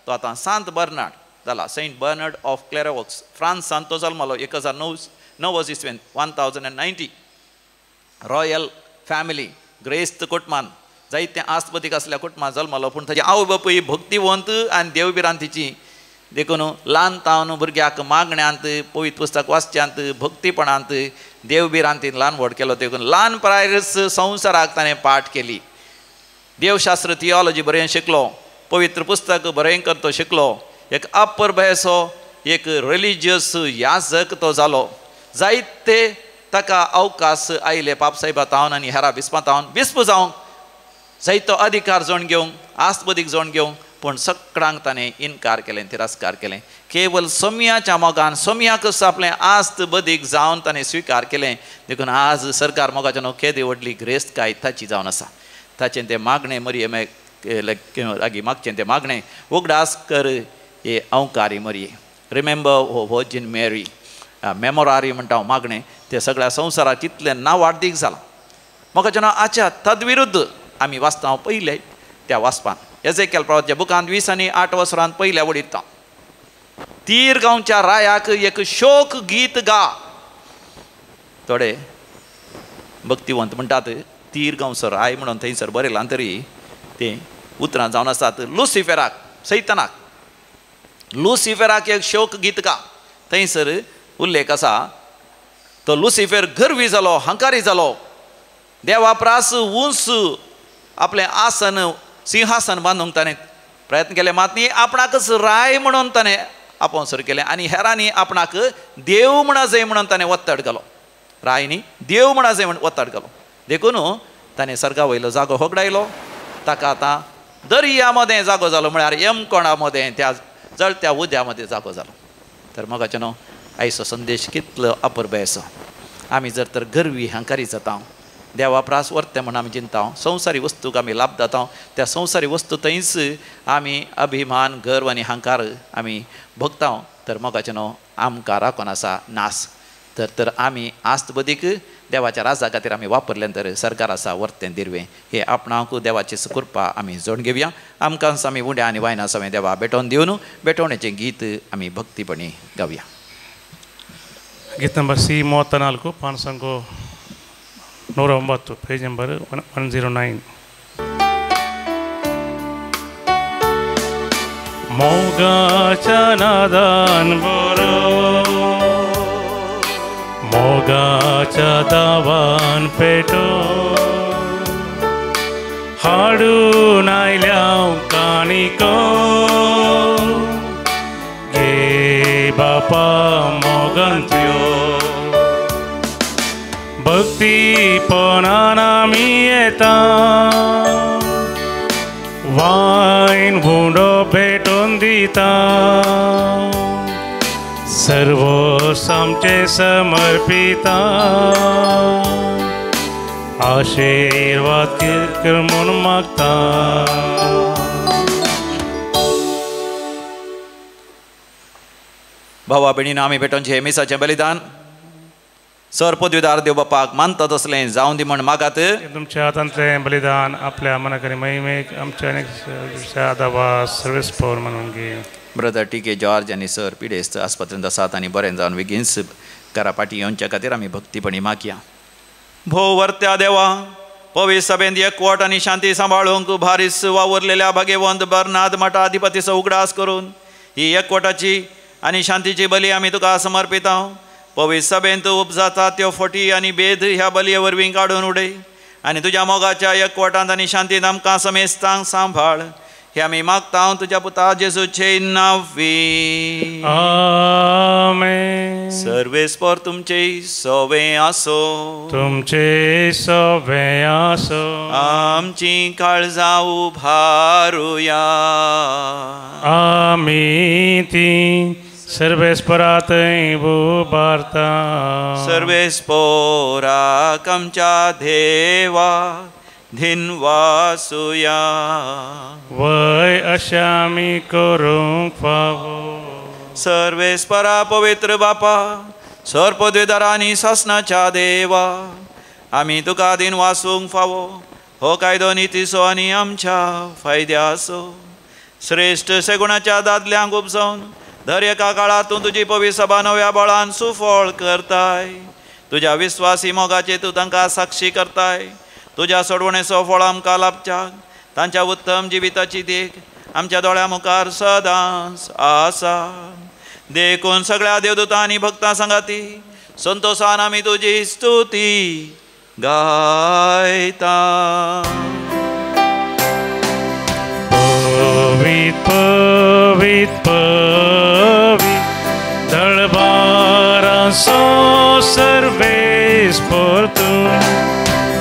तो आतां सांत बर्नार्ड जाला सेंट बर्नार्ड ऑफ क्लॅरेवॉक्स फ्रांसांत तो जल्मलो 1990 1090 रॉयल फॅमिली ग्रेस्त कुटुंबान जायते आस्पदीक असल्या कुटुंबात जल्मलो पूण ताची आवय बापूय भक्तिवंत आनी देवबिरांतीची देखून ल्हान तावन भुरग्याक मागण्यांत पवित्र पुस्तक वाचच्यांत भक्तीपणांत देवबिरांतीन ल्हान व्हड केलो देखून ल्हान प्रायस संवसाराक ताणें पाठ केली देवशास्त्र थियोलॉजी बरें शिकलो पवित्र पुस्तक बरें करतो शिकलो एक अप्पर बयसो एक रिलिजियस याजक तो जालो जायते ताका अवकाश आयले पापसाहेबातावन आनी हेरा बिस्पातावन बिस्प जावंक जायतो अधिकार जोण घेवंक आस्पदीक जोण घेवंक पूण सगळ्यांक ताणें इन्कार केलें तिरस्कार केलें केवल सोमयाच्या मोगान सोमयाकच आपलें आस्त बदीक जावन ताणें स्विकार केलें देखून आज सरकार मोगाच्यान केदी व्हडली ग्रेस्त काय ताची जावन आसा ताचें तें मागणें मरये लागी मागचें तें मागणें उगडास कर हे अवकारी मरये रिमेंबर हो वर्जिन मेरी मेमोरारी म्हणटा हांव मागणें तें सगळ्या संवसाराक कितलें नांव वाडदीक जालां मोगाच्यान आच्या तद्विरुद्ध आमी वाचता हांव पयले त्या वाचपान एजेकियल प्रवाच्या बुकांत 20 आनी 8 वसरांत पयल्या वडीत तीर गांवच्या रायाक एक शोक गीत गा थोडे भक्तिवंत म्हणटात तीर गांवचो राय म्हणून थंयसर बरयलां तरी तें उतरां जावन आसात लुसिफेराक सैतानाक लुसिफेराक एक शोक गीत गा थंयसर उल्लेख आसा तो लुसिफेर गर्वी जालो हंकारी जालो देवा प्रास उंच आपलें आसन सिंहासन बांदूंक ताणें प्रयत्न केले मात न्ही आपणाकच राय म्हणून ताणें आपोवसर केलें आनी हेरांनी आपणाक देव म्हणा जाय म्हणून ताणें वत्तड घालो राय न्ही देव म्हणा जाय म्हण वत्तड घालो देखून ताणें सर्गा वयलो जागो होगडायलो ताका आतां दर्या मदें जागो जालो म्हळ्यार यमकोणा मदें त्या जळत्या उद्या मदें जागो जालो तर मोगाच्यान आयचो संदेश कितलो अपुर्बेसो आमी जर तर गर्वी हंकारी जाता देवा प्रास वर्ते म्हणून आमी चिंता संवसारी वस्तूक आमी लाभ जाता त्या संवसारी वस्तू थंयच आमी अभिमान गर्व आनी हंकार आमी भोगता तर मोगाच्यान आमकां राखून आसा नास तर आमी आस्त बदीक देवाच्या राजा खातीर आमी वापरलें तर सरकार आसा वर्तें दिरवें हे आपणाक देवाची कृपा आमी जोड घेवया आमकां आमी उड्या आनी वायना समें देवा भेटोवन दिवन भेटोवणेचें गीत आमी भक्तीपणी गावया गीत नंबर C34 पानसंको 109 पेज नंबर 109 मोगाच्या नादान बरो मोगाच्या दावान पेटो हाडून आयल्या काणिको गे बापा मोगंत्यो भक्तीपणान आमी येता वायन हुंडो भेटोवन दिता सर्वोस आमचे समर्पिता आशीर्वाद कर म्हूण मागता भावा भयणीन आमी भेटोवचें मिसाचें बलिदान सर पदवीदार देव बापाक मानता तसलें जावं दी म्हण मागात तुमच्या हातांतलें बलिदान आपल्या मनाकरी महिमेक आमच्या अनेक आदावास सर्वेस पौर म्हणून घे ब्रदर टी.के. जॉर्ज आनी सर पिडेस्त आस्पत्रेंत आसात आनी बरें जावन बेगीनच घरा फाटीं येवच्या खातीर आमी भक्तीपणी मागया भोव वर्त्या देवा पवित्र सभेंत एकवट आनी शांती सांबाळूंक भारीस वावरलेल्या भाग्यवंत बर्नाद मठाधिपतीचो उगडास करून ही एकवटाची आनी शांतीची बली आमी तुका समर्पिता पवित्र सभेंत उपजाता त्यो फटी आनी भेद ह्या बलये वरवीं काडून उडय आनी तुज्या मोगाच्या एकवटांत आनी शांतींत आमकां समेस्तांक सांबाळ हे आमी मागता तुज्या पुता जेजूचे नांवी आमेन सर्वेस्पर तुमचे सवें आसो तुमचे सवें आसो आमची काळजां उभारुया आमी ती सर्वेस्परात उबारता सर्वेस्पोराक आमच्या देवा धिनवासुया वय अशें आमी करूंक फावो सर्वेस्परा पवित्र बापा सर पदवीदारांनी शासनाच्या देवा आमी तुका दिन वासूंक फावो हो कायदो नितीचो आनी आमच्या फायद्याचो श्रेश्ठ सेगुणाच्या दादल्यांक उपजावन दर एका काळात तूं तुजी पवित्र सभा नव्या बळान सुफळ करताय तुज्या विस्वासी मोगाचे तूं तांकां साक्षी करताय तुज्या सोडवणेचो फळ आमकां लाभच्याक तांच्या उत्तम जिविताची देख आमच्या दोळ्या मुखार सदांच आसा. देखून सगळ्या देवदूतां आनी भक्तां संगाती संतोषान आमी तुजी स्तुती गायता. पवित पवित पवित दळबारा सो सर्वेस परतून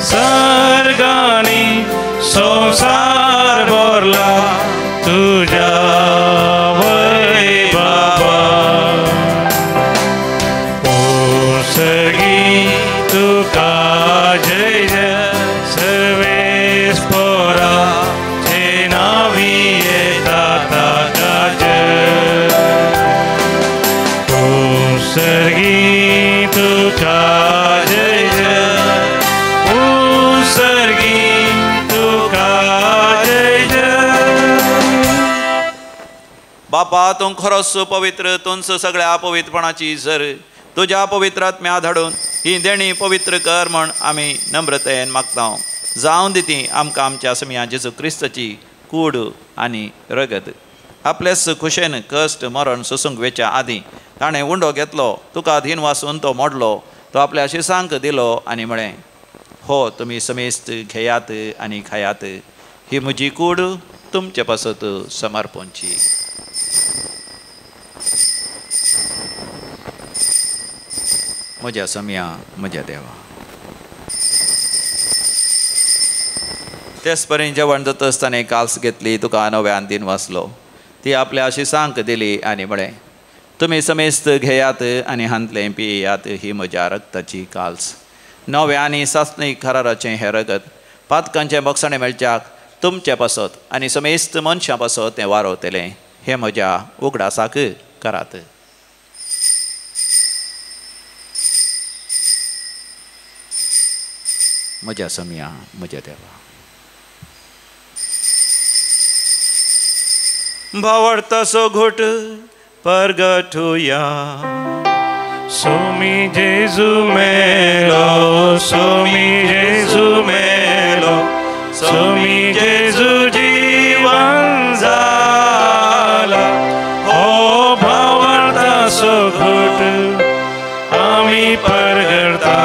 सर्गानी संसार भरला तुझ्या वैभवा. सर्गी तुका जय जय सर्वेस परा जे नावी येता ताका जय. सर्गी तुका जय जय सर्गी तुका जय जय. बापा तूं खरोच पवित्र, तूंच सगळ्या पवित्रपणाची झर. तुज्या पवित्र आत्म्या धाडून ही देणी पवित्र कर म्हण आमी नम्रतेन मागता. जावं दिती आमकां आमच्या समिया जेजू क्रिस्ताची कूड आनी रगत. आपलेच खुशेन कश्ट मरण सोसूंक वेच्या आदीं ताणें उंडो घेतलो, तुका धीन वासून तो मोडलो, तो आपल्या शिसांक दिलो आनी म्हळें, हो तुमी समेस्त घेयात आनी खायात, ही म्हजी कूड तुमचे पासत समर्पणची. म्हज्या समिया म्हज्या देवा. तेच परेन जेवण जाता आसतना काल्स घेतली, तुका नव्यान दिन वाचलो, ती आपल्या शिसांक दिली आनी म्हळें, तुमी समेस्त घेयात आनी हांतलें पियेयात, ही म्हज्या रक्ताची काल्स. नवें आनी सासणीक कराराचें हें रगत पातकांचें बक्षणें मेळच्याक तुमचे पासत आनी समेस्त मनशां पासत तें वारोवतलें, हें म्हज्या उगडासाक करात. म्हज्या समिया म्हज्या देवा. भावार्थाचो घोट परगटुया. सोमी जेजू मेलो, सोमी जेजू मेलो, सोमी जेजू जीवन जाला. हो भावार्थाचो घोट आमी परगडता,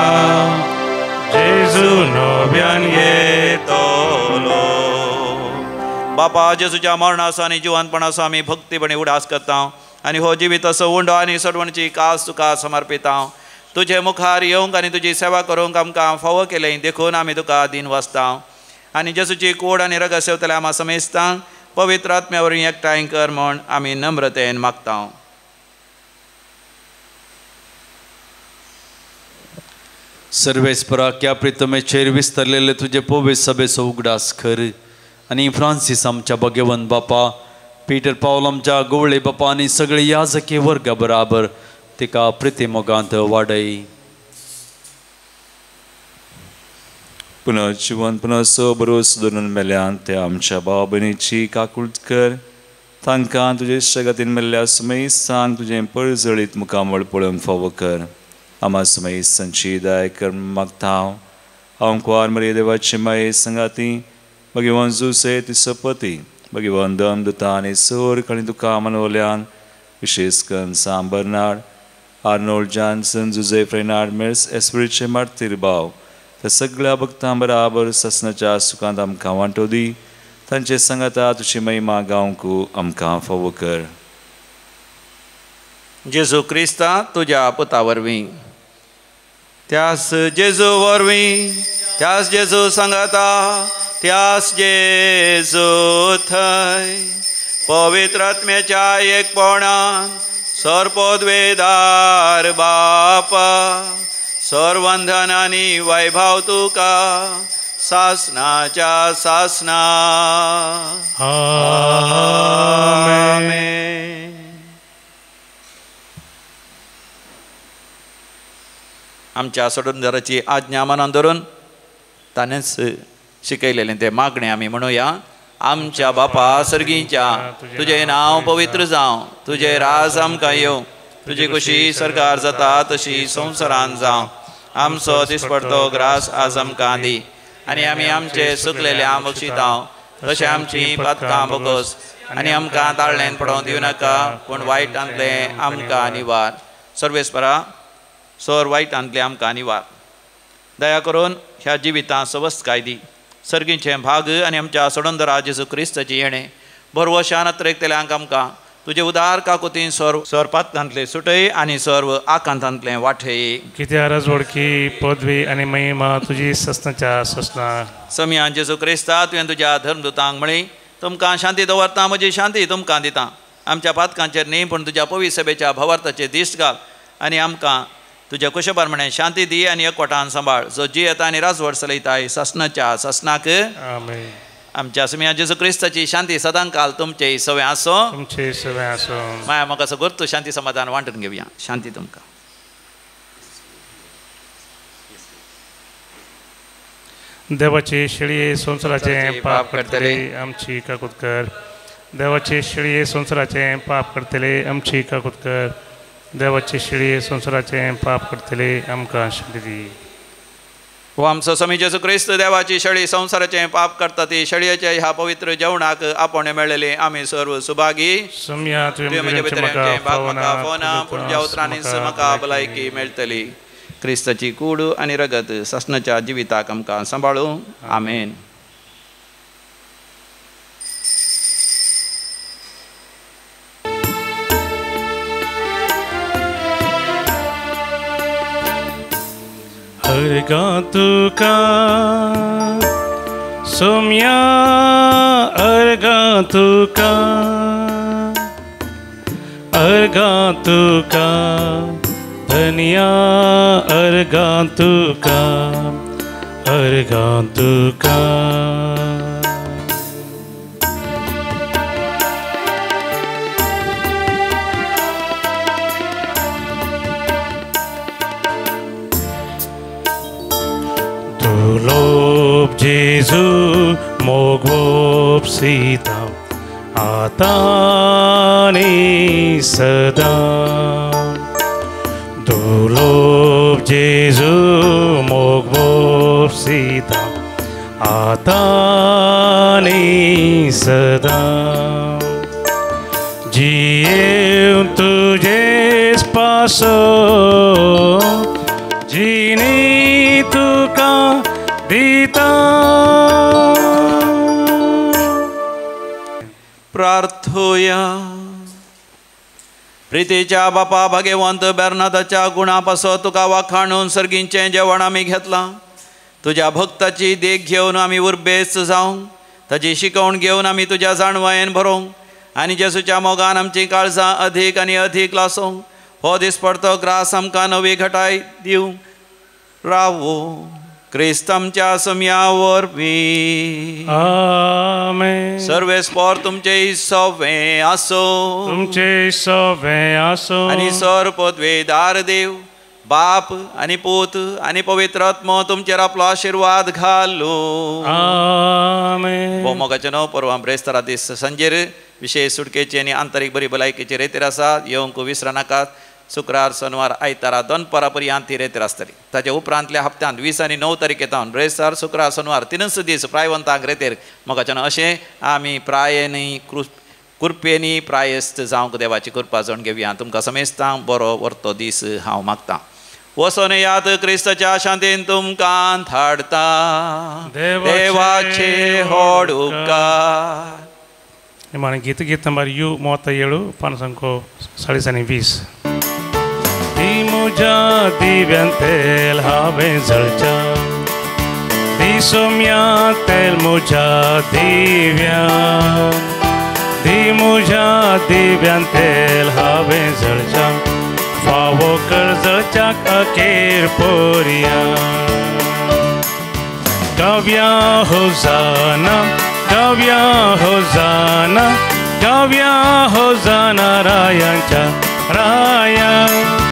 जेजू नव्यान येतलो. बापा जेजूच्या मरणाचो आनी जिवंतपणाचो आमी भक्तीपणी उडास करता आनी हो जिविताचो उंडो आनी सडवणची कास तुका समर्पिता. तुजे मुखार येवंक आनी तुजी सेवा करूंक आमकां फावो केलें देखून आमी तुका दिन वाचता आनी जेजूची कूड आनी रगत सेवतले आमा समेस्तांक पवित्र आत्म्या वरवीं एकठांय कर म्हण आमी नम्रतेन मागता. सर्वेस्परा क्या प्रितमेचेर विस्तरलेले तुजे पवित्र सभेचो उगडास कर आनी फ्रांसीस आमच्या भगवंत बापा, पीटर पावल आमच्या गवळे बापा आनी सगळे याजकी वर्गा बराबर तिका प्रितिमोगांत वाडय. पुनः जिवन पुनः सोबरोस धरून मेल्यान ते आमच्या भाव भयणीची काकुळट कर. तांकां तुजे जगातीन मेल्ल्या समय सांग तुजें पळजळीत मुखामळ पळोवन फावो कर. आमा समय संची दाय कर मागता हांव कुंवार मरिये देवाची माये संगाती भगवान जुसे तिचो पती भगवान दमदुता आनी सोर आनी तुका मनवल्यान विशेष करून सांब बर्नार्ड, आर्नोल्ड जॉन्सन, जुझेफ रेनार्ड मिल्स, एस्पिरिटचे मार्तीर भाव त्या सगळ्या भक्तां बराबर ससनाच्या सुखांत आमकां वांटो दी. तांचे संगता तुजी महिमा गावंक आमकां फावो कर. जेजू क्रिस्ता तुज्या पुता वरवीं, त्यास जेजू वरवीं, त्यास जेजू सांगता, त्यास जेजू थंय पवित्र आत्म्याच्या एकपणान सर्पोद्वेदार बापा, सर्वंधन आनी वैभव तुका सासनाच्या सासना. आमेन. आमच्या सोडूनदाराची आज्ञा मनान धरून ताणेंच शिकयलेलें तें मागणें आमी म्हणुया. आमच्या बापा सर्गीच्या, तुजें नांव पवित्र जावं, तुजें राज आमकां येवं, तुजी खुशी सरकार जाता तशी संवसारांत जावं. आमचो दिसपडटो ग्रास आज आमकां दी आनी आमी आमचे सुकलेले बक्षितांव तशें आमची पदकां बोगोस आनी आमकां ताळ्ळेन पडोवंक दिवं नाका पूण वायटांतले आमकां निवार सर्वेस्परा सर वायटांतले आमकां निवार दया करून ह्या जिवितां सवस्काय दी सर्गीचे भाग आनी आमच्या सोडोंदरा जेजू क्रिस्ताची येणे बरवशान अत्रेकतेल्यांक आमकां तुजे उदार काकुतीन सर पात्रांतले सुटय आनी सर्व आकांतांतले वाठय कित्याक राजवडकी पदवी आनी महिमा तुजी सस्नाच्या ससना समियान जेजू क्रिस्ता तुवें तुज्या धर्मदुतांक म्हळी तुमकां शांती दवरता म्हजी शांती तुमकां दिता आमच्या पातकांचेर न्ही पूण तुज्या पवित्र सभेच्या भवार्थाचेर दिश्ट घाल आनी आमकां तुज्या कुशेपरमाणे शांती दी आनी एकवटान सांबाळ जो जी येता आनी राजवड चलयताय ससनाच्या ससनाक आमेन आमच्या समिया जेजू क्रिस्ताची शांती सदां काल तुमचे सवय आसो तुमचे सवय आसो माया म्हाका सगळं शांती समाधान वांटून घेवया शांती तुमकां देवाचे शेळये संवसाराचे पाप करतले आमची काकूत कर देवाचे शेळये संवसाराचे पाप करतले आमची काकूत कर देवाचे शेळये संवसाराचे पाप करतले आमकां शांती दी हो आमचो समी जेजू क्रिस्त देवाची शेळी संवसाराचे पाप करता ती शेळयेच्या ह्या पवित्र जेवणाक आपण मेळलेले आमी सर्व सुभागी सम्या तुवें म्हजे भितऱ्यांचे भाग म्हाका फोना पूण ज्या उतरांनी म्हाका भलायकी मेळटली क्रिस्ताची कूड आनी रगत ससनाच्या जिविताक आमकां सांबाळूं आमेन अर्गा तुका सोम्या अर्गा तुका धनिया अर्गा तुका Lob Jesu mogwob sita atani sada Lob Jesu mogwob sita atani sada Jiev tuje spaso Jini tuka Dita प्रार्थूया प्रितीच्या बापा भगवंत बेर्नादाच्या गुणापासो तुका वाखाणून सर्गींचें जेवण आमी घेतलां तुज्या भक्ताची देख घेवन आमी उर्बेस्त जावंक ताची शिकवण घेवन आमी तुज्या जाणवायेन भरोवंक आनी जेजूच्या मोगान आमची काळजां अधीक आनी अधीक लासोवंक हो दिसपडतो ग्रास आमकां नवी घटाय दिवंक रावो क्रिस्त आमच्या सम्या वरवीं आमेन सर्वेस्पर तुमचे सवे आसो तुमचे सवे आसो आनी सर पदवेदार देव बाप आनी पूत आनी पवित्र आत्मो तुमचेर आपलो आशिर्वाद घालो आमेन मोगाचे न्हू परवा ब्रेस्तारा दीस संजेर विशेष सुटकेची आनी आंतरीक बरी भलायकेची रेतीर आसा येवंक विसरा नाकात शुक्रार शनिवार आयतारा दनपरा पर्यंत ती रेतीर आसतली ताच्या उपरांतल्या हप्त्यांत 20 आनी 9 तारखेतावन ब्रेस्तार शुक्रार शनिवार 3 दीस प्रायवंतांक रेतीर मोगाच्यान अशें आमी प्रायेनी कृपेनी प्रायस्त जावंक देवाची कृपा जावन घेवया तुमकां समेस्तांक बरो व्हरतो दीस हांव मागतां वचोन यात क्रिस्ताच्या शांतीन तुमकां धाडता देवाचे व्हड उपकार निमाणे गीत नंबर यू 37 पानसंख्यो 20 ती म्हज्या दिव्यान तेल हांवें जळच्या ती सोम्या तेल म्हज्या दिव्यान ती म्हज्या दिव्यान तेल हांवें जळच्या फावो कर जळच्याक अखेर पर्यंत गावया होजाना गावया होजाना रायांच्या राया